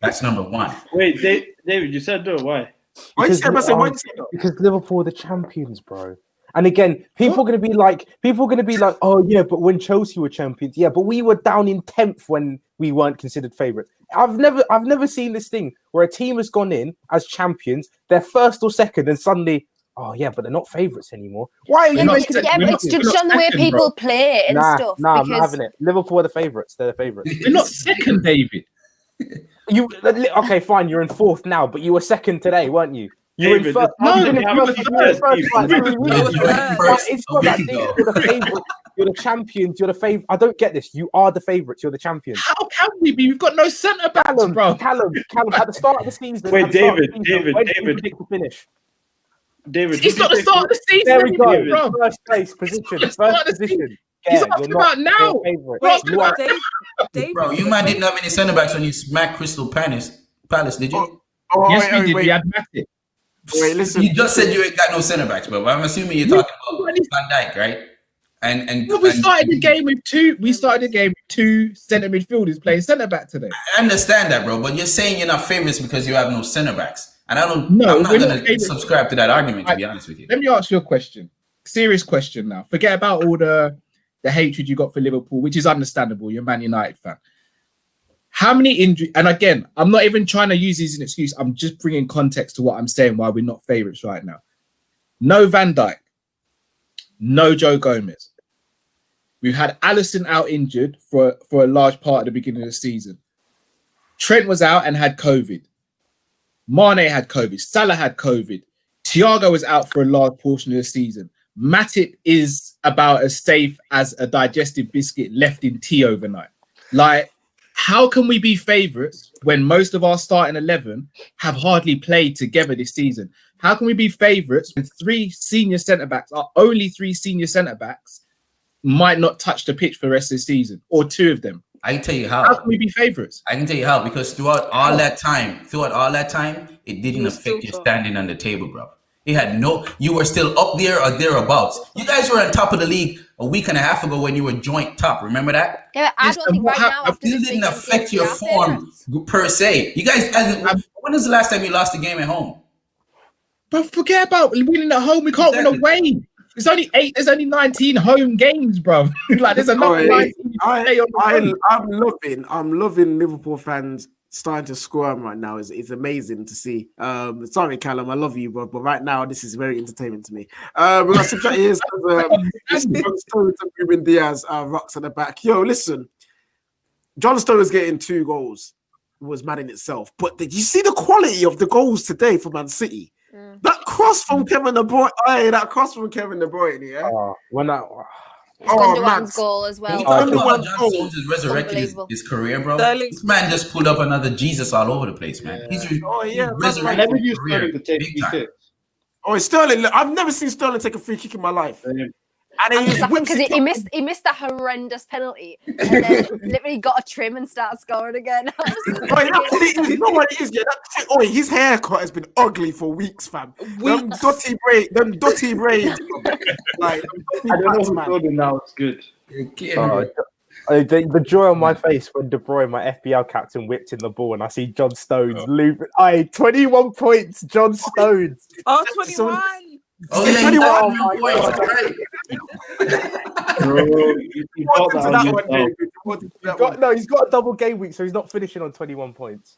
That's number one. Wait, David, you said no. Why? Because Liverpool are the champions, bro. And again, people are gonna be like, oh yeah, but when Chelsea were champions, yeah, but we were down in 10th when we weren't considered favourites. I've never seen this thing where a team has gone in as champions, they're first or second, and suddenly, oh yeah, but they're not favourites anymore. Why are you making it? Yeah, but it's judged on the way people play and stuff. Nah, because... I'm having it. Liverpool are the favourites. They're the favourites. You're not second, David. Okay, fine. You're in 4th now, but you were second today, weren't you? You were in David, first. no, You were you in were first. It's not that thing. You're the favourite. You're the champions. You're the favourite. I don't get this. You are the favourites. You're the champions. How can we be? We've got no centre backs, bro. Callum. At the start of the season. Wait, David, when did you predict the finish? David, It's not the start of the season. There we go. David, bro. First place position. It's First not the position. He's Yeah, asking you're not about now. favourite. We're asking You are. about David, Bro, you man didn't have any centre backs when you smacked Crystal Palace, did you? Yes, we did. We had Matip. Wait, listen. You just said you ain't got no centre backs, bro. But I'm assuming you're talking about Van Dijk, right? And We started the game with 2 centre midfielders playing centre back today. I understand that, bro. But you're saying you're not famous because you have no centre backs, and I'm No, not we're going not to famous. subscribe to that argument. To be honest with you, Let me ask you a question. Serious question now. Forget about all the hatred you got for Liverpool, which is understandable. You're a Man United fan. How many injuries? And again, I'm not even trying to use this as an excuse. I'm just bringing context to what I'm saying why we're not favourites right now. No Van Dijk. No Joe Gomez. We've had Alisson out injured for a large part at the beginning of the season. Trent was out and had COVID. Mane had COVID. Salah had COVID. Thiago was out for a large portion of the season. Matip is about as safe as a digestive biscuit left in tea overnight. Like, how can we be favourites when most of our starting 11 have hardly played together this season? How can we be favourites when 3 senior centre-backs, our only 3 senior centre-backs, might not touch the pitch for the rest of the season, or 2 of them? I can tell you How how. can we be favourites? I can tell you how, because throughout all that time, it didn't was affect still your top. standing on the table, bro. You were still up there or thereabouts. You guys were on top of the league a week and a half ago when you were joint top. Remember that? Yeah, but I don't think right now after it this didn't season, affect your we are form favourites. per se. You guys, when was the last time you lost a game at home? But forget about winning at home. We can't win away. There's only 8. There's only 19 home games, bro. Like there's another 19. I'm loving Liverpool fans starting to squirm right now. It's amazing to see. Sorry, Callum, I love you, but right now this is very entertaining to me. We got some chat here. Ruben Diaz rocks at the back. Yo, listen, John Stones getting 2 goals was mad in itself. But did you see the quality of the goals today for Man City? That cross from Kevin De Bruyne. Yeah. Gundogan's goal as well. Can we talk about John Stones has resurrected his career, bro? This man just pulled up another Jesus all over the place, man. He's resurrected Never his used career. Sterling to take Big free time. kicks. Oh, Sterling. I've never seen Sterling take a free kick in my life. And I'm just laughing because he missed that horrendous penalty and then literally got a trim and started scoring again. You know what it is? Yeah, his haircut has been ugly for weeks, fam. Them dirty braids. Like, I don't know who's holding now. It's good. The joy on my face when De Bruyne, my FPL captain, whipped in the ball and I see John Stones loop. 21 points, John Stones. Oh, 21. Oh, yeah, 21. Oh, my God. Right. He's got He's got a double game week, so he's not finishing on 21 points.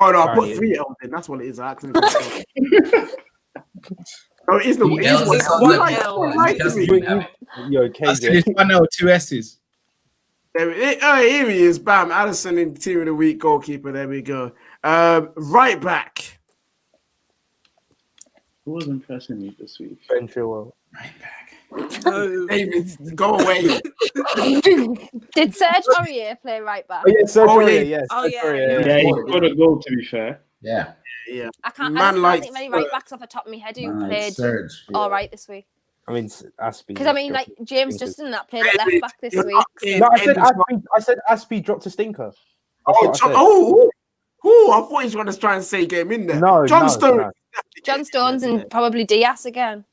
Oh no, I put Apparently. 3 L's in. That's what it is. I accidentally put L. No, it is no. It is It's one. one Why L. you lying to me? Yo, I said KJ. it's 1 L, 2 S's. Here he is. Bam. Allison in team of the week goalkeeper. There we go. Right back. Who was impressing me this week? Ben Chilwell. Right back. No. David, go away. Did Serge Aurier play right back? Oh yeah, Sergio. Oh, yeah. Yes. Oh, yeah. Yeah, he got a goal, to be fair. Yeah. Yeah. I can't think of any right backs off the top of my head who played Serge. all right this week. I mean, Aspie. Because I mean, like James Justin that played at left back this You're week. not in No, I said any- Aspie. I said Aspie dropped a stinker. That's Oh, what I said. I thought he was going to try and say game in there. No, John no, Stone. no. John Stones and probably Diaz again.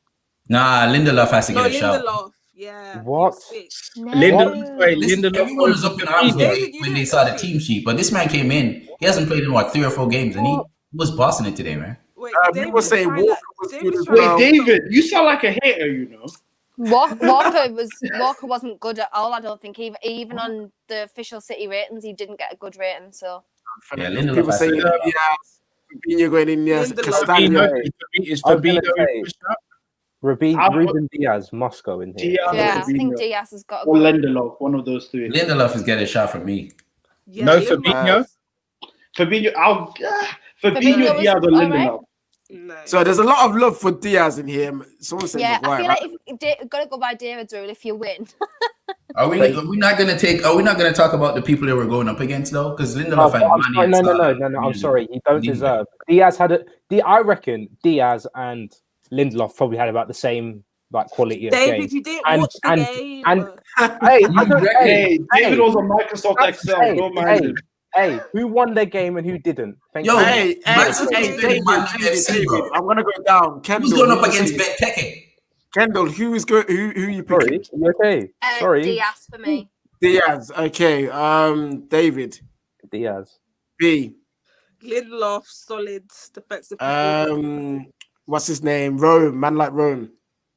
Nah, Lindelof has to No, get a shot. Lindelof. Yeah. What? He's sick. Listen, everyone was up in arms David, you when they didn't saw the watch it. team sheet, but this man came in. He hasn't played in 3 or 4 games, and he was bossing it today, man. Wait, People say trying Walker to- was David's good as trying to- well. Wait, David, you sound like a hater, you know. Walker wasn't good at all. I don't think even on the official City ratings, he didn't get a good rating. So Yeah, Lindelof People has say to get a shot. Fabinho going in there. Lindelof. Castagne. Is I was gonna Fabinho say- pushed up? Ruben Diaz must go in here. Diaz yeah, I or think Fabinho. Diaz has got a Or good. Lindelof, one of those three. Lindelof is getting a shot from me. Yeah, No Lindelof. Fabinho? Fabinho, Fabinho Fabinho, was Diaz, or alright. Lindelof. No. So there's a lot of love for Diaz in here. Someone said Yeah, I Maguire, feel right? like if you've got to go by David's rule if you win. Are we not going to talk about the people that we're going up against though? Because Lindelof No, had I'm Mane sorry, and no. Salah. I'm sorry. You don't Leave deserve. Diaz had I reckon Diaz and Lindelof probably had about the same like quality of David, game. you didn't And- watch the and- game. and- Hey, I don't, Hey, David was on Microsoft Excel. Don't mind him. Hey, who won their game and who didn't? Thank Yo, you. Hey, Man City David, is better than Man FC, David, bro. I'm gonna go down. Kendall, Who's going up who you against saying? Benteke? Kendall, who you picking? Sorry, you okay? Sorry, Diaz for me. Diaz. Okay. David. Diaz. B. Lindelof, solid defensive performance. What's his name? Rome. Man like Rome.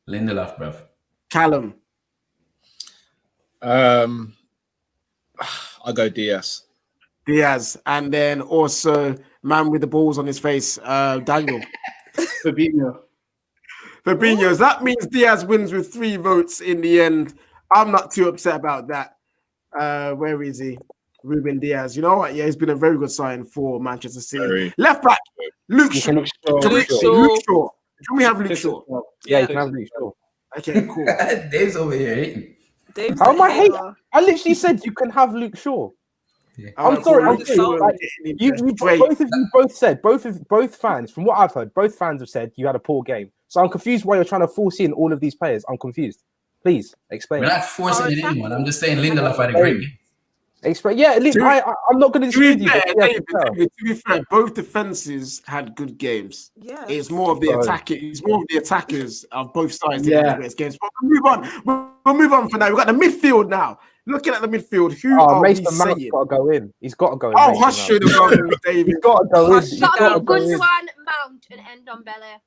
Lindelof, bro. Callum. I'll go Diaz. Diaz. And then also man with the balls on his face. Daniel. Fabinho. Fabinho. That means Diaz wins with 3 votes in the end. I'm not too upset about that. Where is he? Ruben Diaz. You know what? Yeah, he's been a very good sign for Manchester City. Very. Left back, Luke You Shaw. can look strong. Can we- Luke Shaw. Luke Shaw. Can we have Luke Shaw? Yeah, you can have Luke Shaw. Okay, cool. Dave's over here hating. Dave's How am I a hating? hater. I literally said you can have Luke Shaw. I'm I'm sorry, Luke I'm Shaw, sorry, like, You Drake. both of you both said both fans, from what I've heard, both fans have said you had a poor game. So I'm confused why you're trying to force in all of these players. I'm confused. Please explain. We're not forcing Oh, it exactly. anyone. I'm just saying Lindelof had a great game. Explain. Yeah, To- I'm not going to To be dispute you. fair, but yeah, David, to be fair, both defenses had good games. Yeah. It's more of the Right. attackers of both sides that Yeah. had the greatest games. But we'll move on. We'll move on for now. We've got the midfield now. Looking at the midfield, who Oh, are we Mason Mount's saying? got to go in. He's got to go in. Oh, Mason hush Mount. should have gone with David. He's got to go in. Hush He's it got down. to go in. Gundogan, Mount, and end on Bele.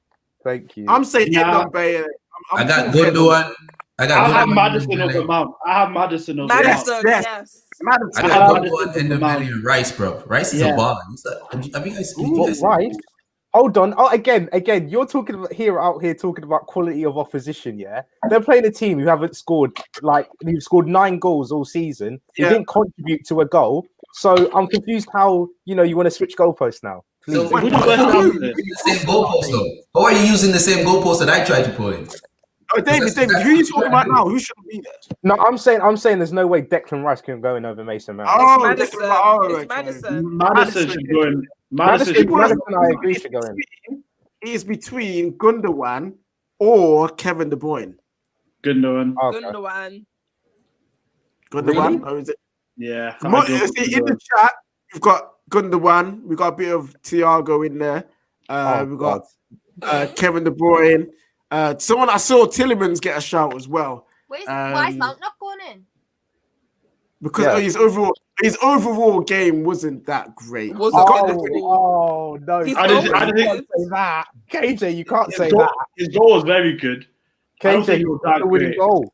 Thank you. I'm saying Nah. Edon Bayer. I got full Gundogan. I I got have Gundogan Madison and over Dembele. Mount. I have Madison over Mount. Madison, Yes. yes. Madison. I I got have Gundogan and Dembele and Rice, bro. Rice is Yeah. a baller. Have you guys seen What, right? Hold on. Oh, again, you're talking about out here talking about quality of opposition. Yeah, they're playing a team who haven't scored who've scored 9 goals all season. Who Yeah. didn't contribute to a goal. So I'm confused how you want to switch goalposts now. Please. So, Who do West Ham play? the same goalpost though. How are you using the same goalpost that I tried to put in? Oh, David, who are you talking about now? Who should be there? No, I'm saying there's no way Declan Rice can go in over Mason Mount. Oh, Madison. Declan- It's Madison. Madison should go in. Madison should go in. Madison, I agree, should go in. It's between Gundogan or Kevin De Bruyne. Gundogan. Okay. Gundogan. Gundogan, or is it? Yeah. See, in the chat, we've got Gundogan. We've got a bit of Thiago in there. Oh, We've got Kevin De Bruyne. Someone I saw Tillemans get a shout as well Why is Mount not going in? because Yeah. his overall game wasn't that great. Wasn't Got good. the- Oh no! He's I didn't- I You didn't- can't say that, KJ. You can't say His goal, that, his goal was very good. I don't KJ. think He it was was that the winning great. goal.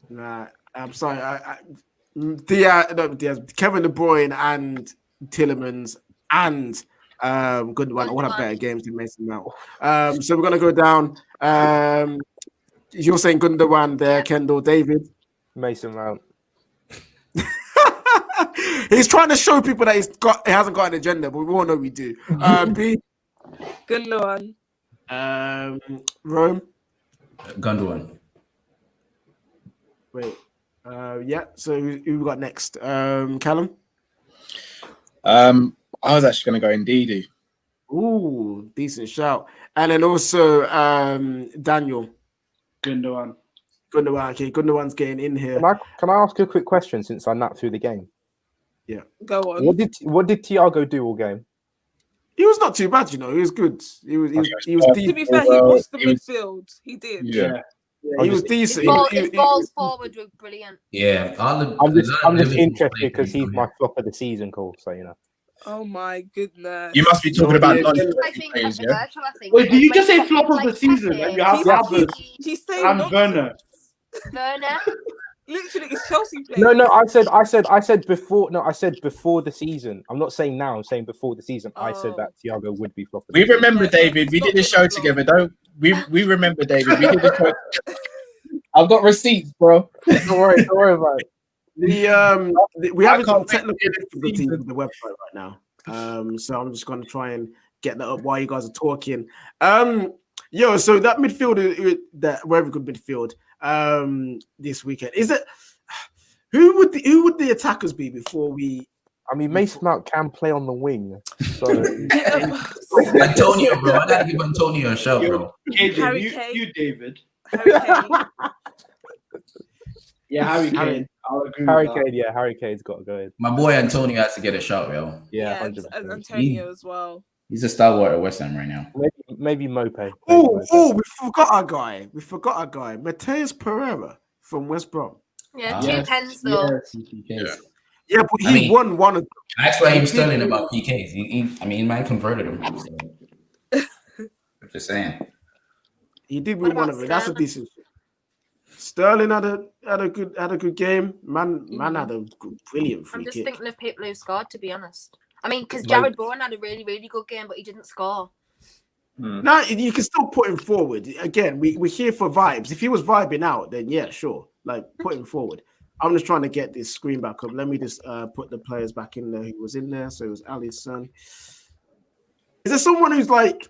Nah, I'm sorry. Diaz, Kevin De Bruyne and Tillemans and Gundogan all have better games than Mason Mount. So we're gonna go down. You're saying Gundogan there, Kendall, David. Mason Mount. He's trying to show people that he hasn't got an agenda, but we all know we do. B. Gundogan. Rome. Gundogan. Wait. Yeah. So who we got next? Callum. I was actually going to go in Didi. Ooh, decent shout. And then also Daniel. Gundogan. Okay, Gundogan's getting in here. Can I ask a quick question since I napped through the game? Yeah. Go on. What did Thiago do all game? He was not too bad, you know. He was good. He was To decent. be fair, he watched the midfield. He did. Yeah. He was decent. His balls forward were brilliant. Yeah, I'm just interested because he's my flop of the season call, so you know. Oh my goodness. You must be talking about Yeah, I think players, yeah? controversial, I think. Wait, did you just say Like, flop of the like season? Pepe. And you have He's- Havertz He's saying and nonsense. Werner. Werner. Literally, it's Chelsea players. No, I said before. No, I said before the season. I'm not saying now. I'm saying before the season. I said that Thiago would be flop. We remember, Yeah, David. We did the show together, don't we? We remember, David. We did the show. I've got receipts, bro. Don't worry about it. We haven't got can't technical wait to get difficulties with the website right now. So I'm just gonna try and get that up while you guys are talking. So that midfield, that very good midfield. This weekend is it? Who would the attackers be before we? I mean, Mason Mount can play on the wing. So Antonio, bro. I gotta give Antonio a shout, bro. Harry KJ, Kane. you David. Harry Kane. Yeah, Harry Kane. I'll agree Harry with that. Kane, yeah, Harry Kane's got to go in. My boy Antonio has to get a shout, yo. Yeah, and 100%. Antonio as well. He's a stalwart at West Ham right now. Maybe Mope. Oh, we forgot our guy. Mateus Pereira from West Brom. Yeah, Yes, 2 pens though. Yes. Yeah, but he I mean- won one of them. I asked Raheem Sterling about PKs. He might have converted him. So. I'm just saying. He did What win one about of them. That's a Sterling? decent. Sterling had a good game. Man had a brilliant free I'm just kick. thinking of people who scored, to be honest. I mean, because Mo- Jared Bourne had a really, really good game, but he didn't score. No, you can still put him forward. Again, we're here for vibes. If he was vibing out, then yeah, sure. Like, put him forward. I'm just trying to get this screen back up. Let me just put the players back in there who was in there. So it was Ali's son. Is there someone who's like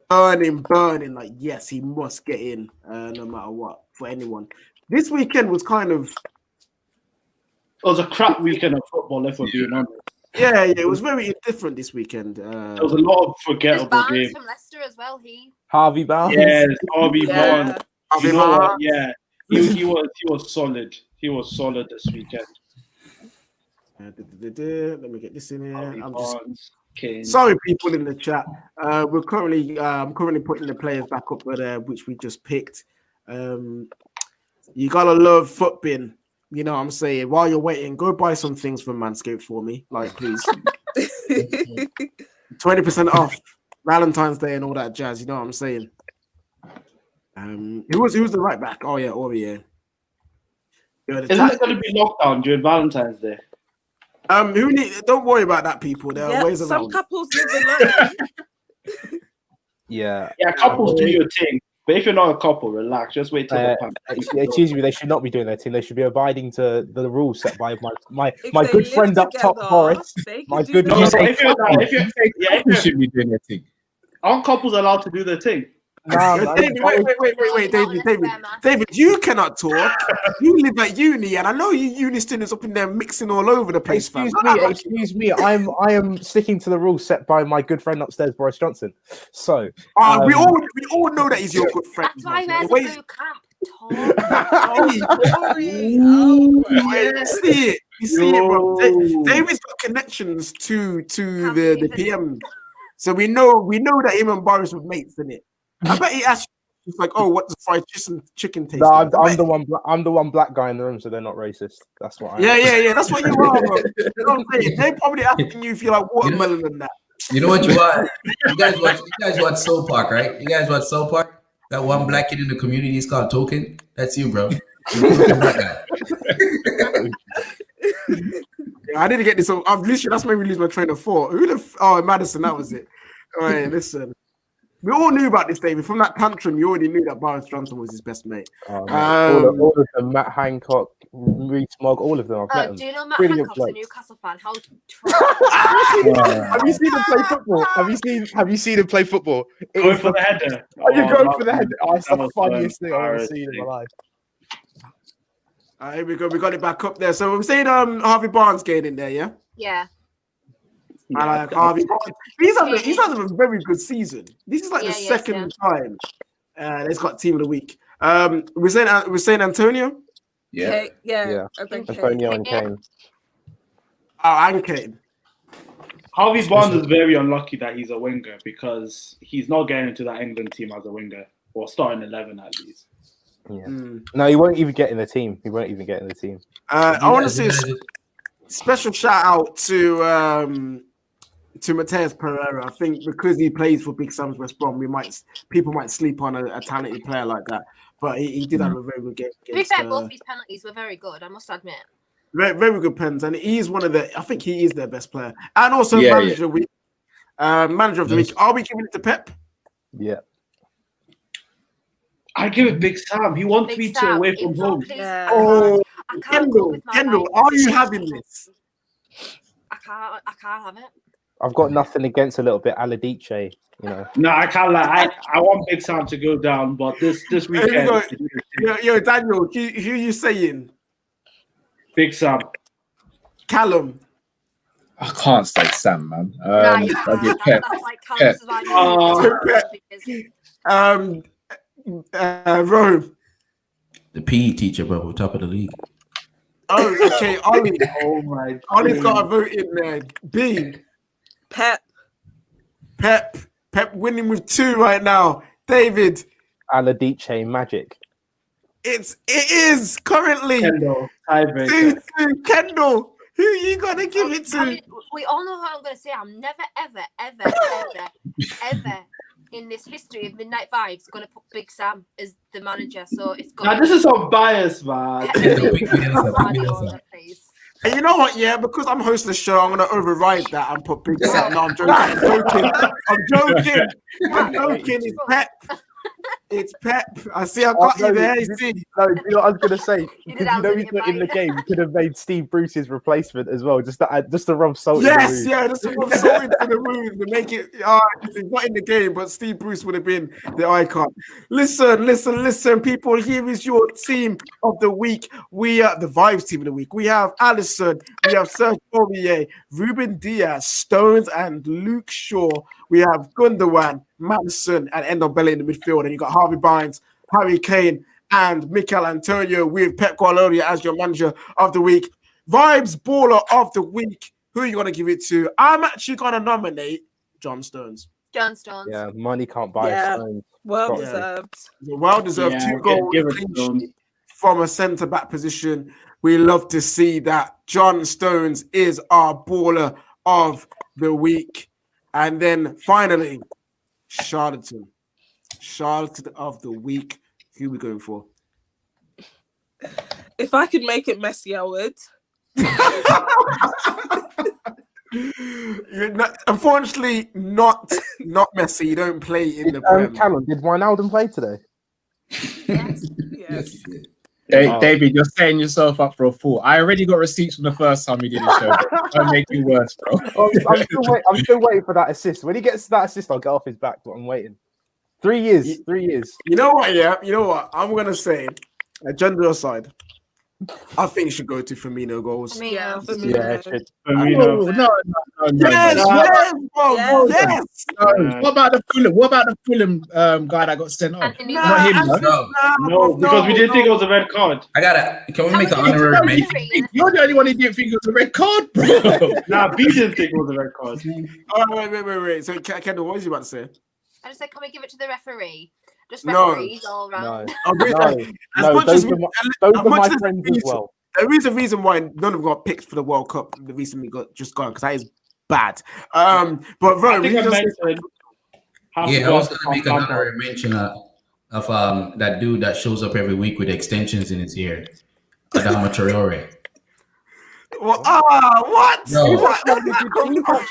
burning, like, yes, he must get in no matter what for anyone? This weekend was kind of... It was a crap weekend of football, if we're being honest. Yeah, it was very indifferent this weekend. There was a lot of There's forgettable Barnes games. from Leicester as well. Harvey Barnes. Yes, Harvey Yeah. Barnes. You know what? Yeah, he was solid. He was solid this weekend. Let me get this in here. Harvey I'm just Barnes, Kane. sorry, people in the chat. We're currently putting the players back up, which we just picked. You gotta love Footbin. You know what I'm saying? While you're waiting, go buy some things from Manscaped for me, like please. 20% off Valentine's Day and all that jazz. You know what I'm saying? Who was the right back? Oh yeah, yeah. Isn't it going to be lockdown during Valentine's Day? Don't worry about that, people. There are Yeah, ways some around. couples live alone. Yeah. Yeah, couples do your thing. But if you're not a couple, relax. Just wait till the pandemic. Excuse me, they should not be doing their thing. They should be abiding to the rules set by my If my they good live friend up top, together, Horace. they can My do good their No, friend. but if you're not, if You you're, should be doing your thing. aren't couples allowed to do their thing? Nah, man. David, wait, David, you cannot talk. You live at uni, and I know you uni students up in there mixing all over the place, fam. Excuse me. I am sticking to the rules set by my good friend upstairs, Boris Johnson. So We all know that he's your good friend. That's why man. there's a blue cap. Tom. You see it, bro. David's got connections to the PM, so we know that him and Boris would mates, in it. I bet he asked. He's like, "Oh, what does fried chicken taste?" no, like? I'm the one black guy in the room, so they're not racist. That's what I am. Yeah. That's what you are, bro. You know what I'm saying? They're probably asking you if you like watermelon and that. You know what you are? You guys watch Soul Park, right? You guys watch Soul Park? That one black kid in the community is called Token. That's you, bro. You're the black guy. I didn't get this. I've literally that's made me lose my train of thought. Oh, Madison, that was it. All right, listen. We all knew about this, David. From that tantrum, you already knew that Boris Johnson was his best mate. Oh, all of them, Matt Hancock, Reece Mogg, all of them. I've met them. Do you know Matt Brilliant Hancock's a blokes. Newcastle fan? How Have you seen him play football? Have you seen him play football? Going for the header. You're going for the header. Oh, it's That the was funniest thing I've ever embarrassing. seen in my life. Here we go. We got it back up there. So we're saying Harvey Barnes getting in there, yeah? Yeah. I like Harvey Barnes. He's had a very good season. This is like the second time he's got team of the week. We're saying Antonio? Yeah. Yeah. I think Antonio and Kane. Oh, and Kane. Harvey Barnes is very unlucky that he's a winger because he's not getting into that England team as a winger or starting 11 at least. Yeah. No, he won't even get in the team. I want to say a special shout out to Mateus Pereira. I think because he plays for Big Sam's West Brom, people might sleep on a talented player like that. But he did have a very good game. To be fair, both his penalties were very good, I must admit. Very, very good pens, and he's one of the. I think he is their best player, and also manager of the week. Manager of the week. Are we giving it to Pep? Yeah. I give it Big Sam. He wants me to away from home. Yeah. Oh, I can't go with my Kendall, mind. are you having this? I can't have it. I've got nothing against a little bit Aladice, you know. No, I can't lie. I want Big Sam to go down, but this weekend. Yo, Daniel, who you saying? Big Sam. Callum. I can't say Sam, man. Nah, you I'll give can't. Pep. That's like Callum's Rome. The PE teacher, bro, top of the league. Oh, okay, Ollie. Oh my. Ollie's got a vote in there. B. Pep. Pep winning with 2 right now. David. Aladice magic. It is currently Kendall. 2-2. Kendall. Who you gonna give it to? I mean, we all know what I'm going to say. I'm never, ever in this history of Midnight Vibes going to put Big Sam as the manager. So it's got. Now this is some bias, man. Please. And you know what? Yeah, because I'm hosting the show, I'm gonna override that and put Big Sam. No, I'm joking. I'm joking. It's Pep. It's Pep. I see. I got you there. You see. No, you know what I was gonna say? You Because you know he's not in the game. You could have made Steve Bruce's replacement as well, just to rub salt. Yes, in the yeah, just to rub salt into the wound to make it. He's not in the game, but Steve Bruce would have been the icon. Listen, people. Here is your team of the week. We are the Vibes team of the week. We have Allison, we have Serge Aurier, Ruben Diaz, Stones, and Luke Shaw. We have Gundogan, Madison, and Ndombele in the midfield. And you got Harvey Barnes, Harry Kane, and Mikel Antonio with Pep Guardiola as your manager of the week. Vibes baller of the week. Who are you going to give it to? I'm actually going to nominate John Stones. John Stones. Yeah, money can't buy Stones. Well Yeah. deserved. Well deserved 2 goals give it clean to him. sheet from a centre back position. We love to see that. John Stones is our baller of the week. And then finally, Charlatan of the week. Who are we going for? If I could make it Messi, I would. Unfortunately, not Messi. You don't play in the Prem. Callum, did Wijnaldum play today? Yes. David, you're setting yourself up for a fall. I already got receipts from the first time you did the show. Don't make you worse, bro. I'm still waiting for that assist. When he gets that assist, I'll get off his back, but I'm waiting. 3 years. 3 years. You know what? Yeah. You know what? I'm gonna say, agenda aside, I think it should go to Firmino goals. Yeah, for me. Yeah, it should. No. Yes, bro. Yes. Yes. What about the Fulham guy that got sent off? And Not him, no. No, because we didn't think it was a red card. Can we make an honorary mention? You're the only one who didn't think it was a red card, bro. Nah, B didn't think it was a red card. All right, wait. So, Kendall, what was you about to say? I just said, can we give it to the referee? Just No. referees all round. Those are my friends as well. There is a reason why none of them got picked for the World Cup. The reason we got just gone because that is bad. But I Ron, think I mentioned. Yeah, I was going to make an honorary mention of that dude that shows up every week with extensions in his ear, Adama Traore. What? What? No. He's actually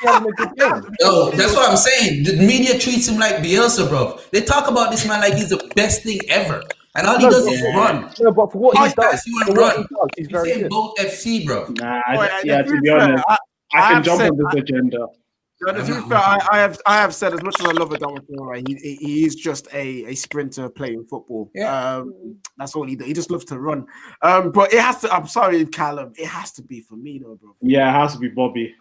having a good game. Yo, that's what I'm saying. The media treats him like Bielsa, bro. They talk about this man like he's the best thing ever. And all he does is run. No, but for what he does, Pass you and run. he's He's very in good. both FC, bro. Nah, Yeah, to be honest, I can jump on this agenda. To be fair, I have said as much as I love Adama, he is just a sprinter playing football. Yeah. That's all he does. He just loves to run. But it has to. I'm sorry, Callum. It has to be Firmino, bro. Yeah, it has to be Bobby.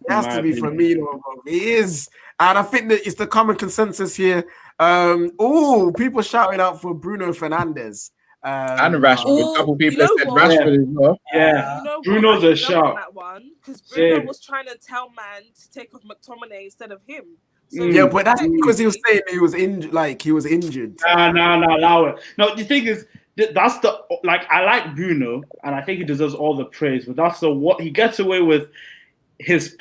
It has to be Firmino, bro. It is, and I think that it's the common consensus here. People shouting out for Bruno Fernandes. And Rashford. A couple people you know said what? Rashford as well. Yeah, You know what? Bruno's I a jumped shout. on that one because Bruno Same. was trying to tell man to take off McTominay instead of him. So Yeah, but that's because he was saying he was injured. Like he was injured. Nah, allow it. No, the thing is, that's the I like Bruno, and I think he deserves all the praise. But that's what he gets away with. His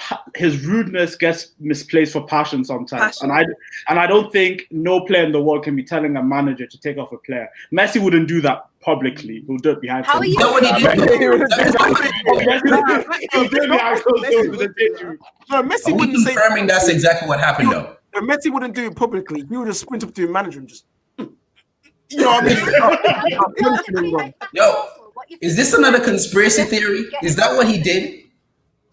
rudeness gets misplaced for passion sometimes, and I don't think no player in the world can be telling a manager to take off a player. Messi wouldn't do that publicly. He'll do it behind. How are you? That's what he did. No, Messi Are we wouldn't say. confirming that's exactly what happened, though? No, Messi wouldn't do it publicly. He would just sprint up to the manager and just. You know what I mean? Yo, is this another conspiracy theory? Is that what he did?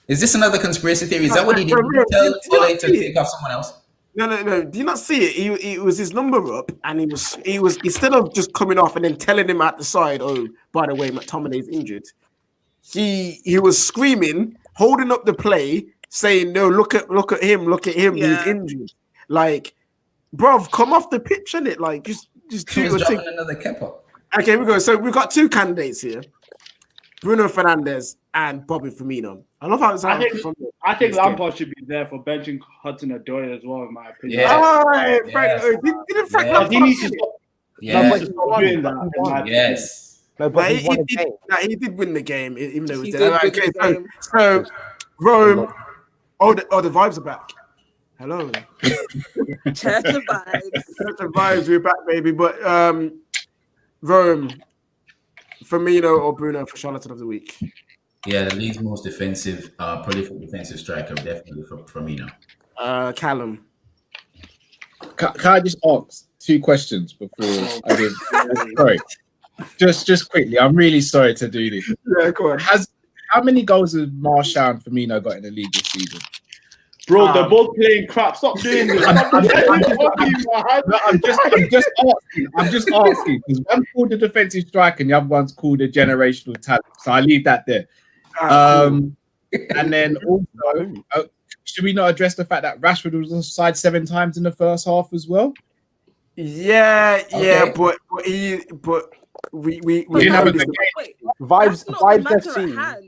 Is this another conspiracy theory? Is that what he did? Did he tell Ole to take off someone else? No. Do you not see it? He was his number up, and he was instead of just coming off and then telling him at the side, "Oh, by the way, McTominay's injured." He was screaming, holding up the play, saying, "No, look at him, Yeah. he's injured." Like, bruv, come off the pitch, innit? Like, just He do was a thing. dropping another Kepa. Okay, we go. So we've got two candidates here: Bruno Fernandes and Bobby Firmino. I love how it's I think Lampard should be there for benching Hudson-Odoi as well, in my opinion. Yeah. All right, Frank. Didn't Frank Lampard? He needs to stop Yeah. doing that. in my opinion. Yes. No, but he won a game. He did win the game, even though He it did was win the game. So Rome, the vibes are back. Hello, Check the vibes. the vibes, we're back, baby. But Rome, Firmino or Bruno for Charlatan of the week? Yeah, the league's most defensive, prolific defensive striker, definitely for Firmino. Callum. Can I just ask 2 questions before I give? Sorry, just quickly. I'm really sorry to do this. Yeah, go on. How many goals has Martial and Firmino got in the league this season? Bro, they're both playing crap. Stop doing this. I'm just asking because one's called the defensive striker and the other one's called a generational talent. So I leave that there. And then also, should we not address the fact that Rashford was on side 7 times in the first half as well? Yeah, Okay. but we didn't have a good Wait, Vibes that's not the matter FC. at hand.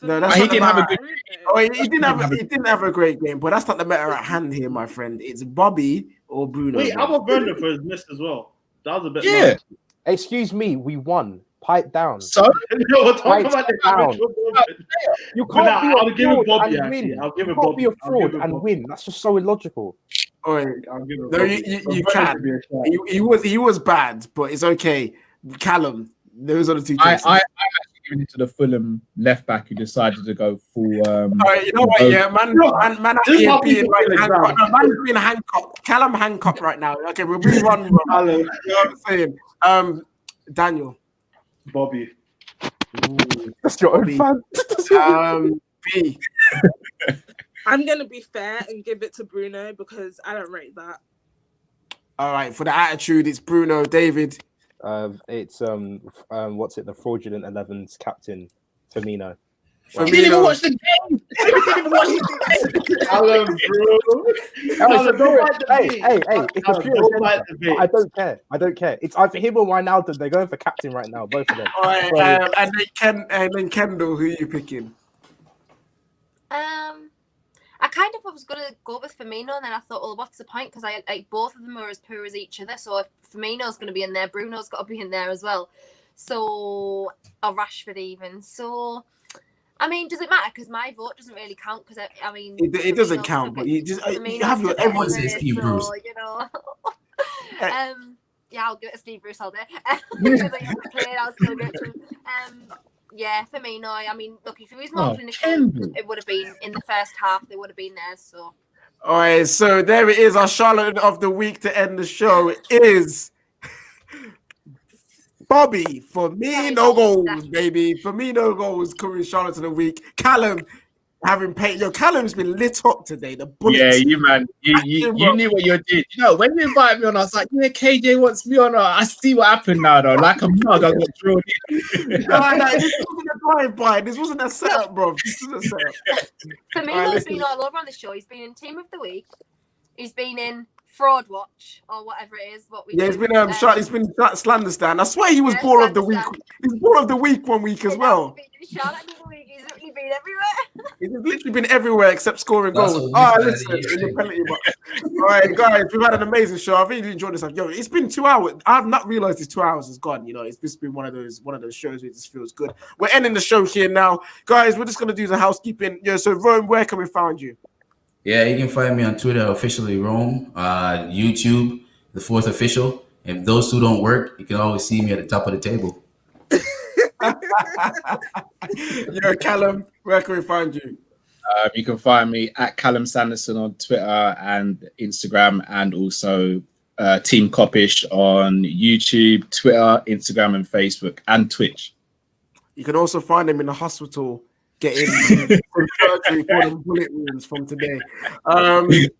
No, that's He not didn't the have a matter. good. Oh, he didn't have a great game, but that's not the matter at hand here, my friend. It's Bobby or Bruno. Wait, how about Werner for his miss as well? That was a bit. Yeah. low. Excuse me, we won. Pipe down. So No, we're talking Pipe about the down. average football. You But can't nah, be I'll a give it fraud Bobby, and actually. win. I'll give You it can't Bobby. be a I'll fraud give it and Bobby. win. That's just so illogical. Oh, I'll give it no, Bobby. you Werner can. should be a shout. He was bad, but it's okay. Callum, those are the two I choices. actually given it to the Fulham left back who decided to go full. All right, you know what? Yeah, man, This is here how being people like feel Hancock. exam. No, man's being Hancock. Callum Hancock right now. Okay, we'll move on. Bro. Hello, You know what I'm saying? Daniel. Bobby. That's your own fan. B. I'm gonna be fair and give it to Bruno because I don't rate that. All right, for the attitude, it's Bruno. David. It's what's it? The fraudulent 11's captain, Firmino. He didn't even watch the game. He didn't even watch the game. Hello, bro. Hey, Don't fight the hey, debate. it's a pure Don't fight agenda. the debate. I don't care. It's either him or Ronaldo. They're going for captain right now, both of them. All right, and then Kendall, who are you picking? I kind of was going to go with Firmino, and then I thought, well, what's the point? Because I like both of them are as poor as each other. So if Firmino's going to be in there, Bruno's got to be in there as well. So, or Rashford even. So, I mean, does it matter? Because my vote doesn't really count. Because I mean, It doesn't count, but you just you have your everyone says Steve Bruce. So, you know. Yeah, I'll give it to Steve Bruce all day. Because I haven't played, I'll still give it to him. Yeah, Firmino. I mean, look, if he was more clinical, Campbell. it would have been in the first half. They would have been there. So, All right, so there it is. Our Charlotte of the week to end the show is Bobby. For me, no goals, baby. For me, no goals. Coming Charlotte of the week. Callum having paid. Yo, Callum's been lit up today. The bullets. Yeah, you man, you knew what you did. You know, when you invited me on, I was like, yeah, KJ wants me on. I see what happened now, though. Like a mug, I got thrown in. No, this wasn't a drive-by. This wasn't a setup, bro. This was a setup. Firmino's been all over on the show. He's been in Team of the Week. He's been in Fraud Watch or whatever it is. He's been slander stand. I swear he was ball of the week. He's ball of the week one week as well. Charlotte of the Week. He's literally been everywhere. He's literally been everywhere except scoring goals. Listen, in the penalty box. All right, guys, we've had an amazing show. I've really enjoyed this. Yo, it's been 2 hours. I've not realized this 2 hours is gone. You know, it's just been one of those shows where it just feels good. We're ending the show here now, guys. We're just gonna do the housekeeping. Yeah, so Rome, where can we find you? Yeah, you can find me on Twitter, officially Rome, YouTube, the Fourth Official. If those two don't work, you can always see me at the top of the table. Yo, Callum, where can we find you? You can find me at Callum Sanderson on Twitter and Instagram, and also Team Coppish on YouTube, Twitter, Instagram, and Facebook, and Twitch. You can also find him in the hospital getting surgery for the bullet wounds from today.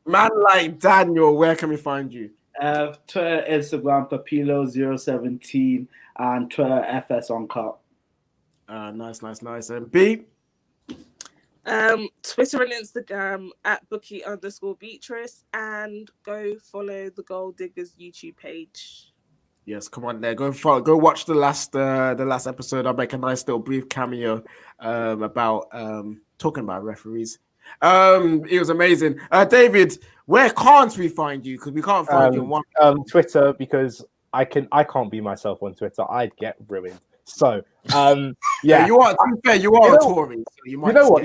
Man like Daniel, where can we find you? Twitter, Instagram, Papilo017, and Twitter, FS on Cup. Nice. And B? Twitter and Instagram at bookie_Beatrice, and go follow the Gold Diggers YouTube page. Yes, come on there. Go watch the last episode. I'll make a nice little brief cameo about talking about referees. It was amazing. David, where can't we find you? Because we can't find you on one. Twitter, because I can't be myself on Twitter. I'd get ruined. So yeah, you are. To be fair, you are a Tory. So you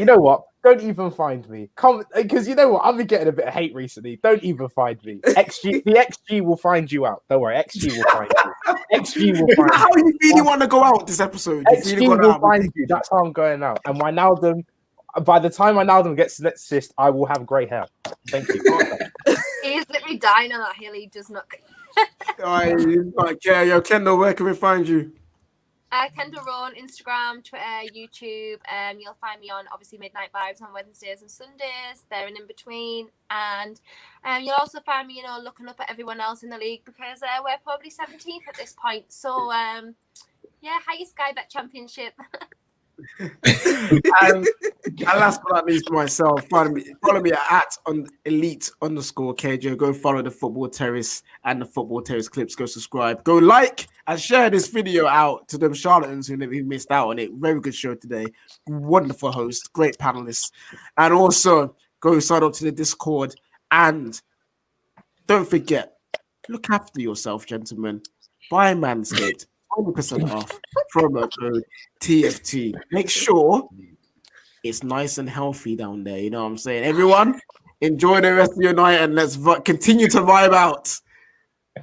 know what? Don't even find me. Come, because you know what? I've been getting a bit of hate recently. Don't even find me. The XG will find you out. Don't worry. XG will find you. XG will find you. How you really want to go out this episode? XG will find you. That's how I'm going out. And Wijnaldum, by the time Wijnaldum gets to the next assist, I will have grey hair. Thank you. He's literally dying on that hill. He does not. Yo, Kendall, where can we find you? Kendall Rowan, Instagram, Twitter, YouTube. You'll find me on obviously Midnight Vibes on Wednesdays and Sundays. There and in between, and you'll also find me, looking up at everyone else in the league, because we're probably 17th at this point. So highest Sky Bet Championship. and last but not least, myself, follow me at elite_KJ. Go follow the Football Terrace and the Football Terrace Clips. Go subscribe, go like and share this video out to them charlatans who missed out on it. Very good show today, wonderful host, great panelists, and also go sign up to the Discord. And don't forget, look after yourself, gentlemen. Buy Manscaped. 20% off, promo code TFT. Make sure it's nice and healthy down there. You know what I'm saying? Everyone, enjoy the rest of your night, and let's continue to vibe out.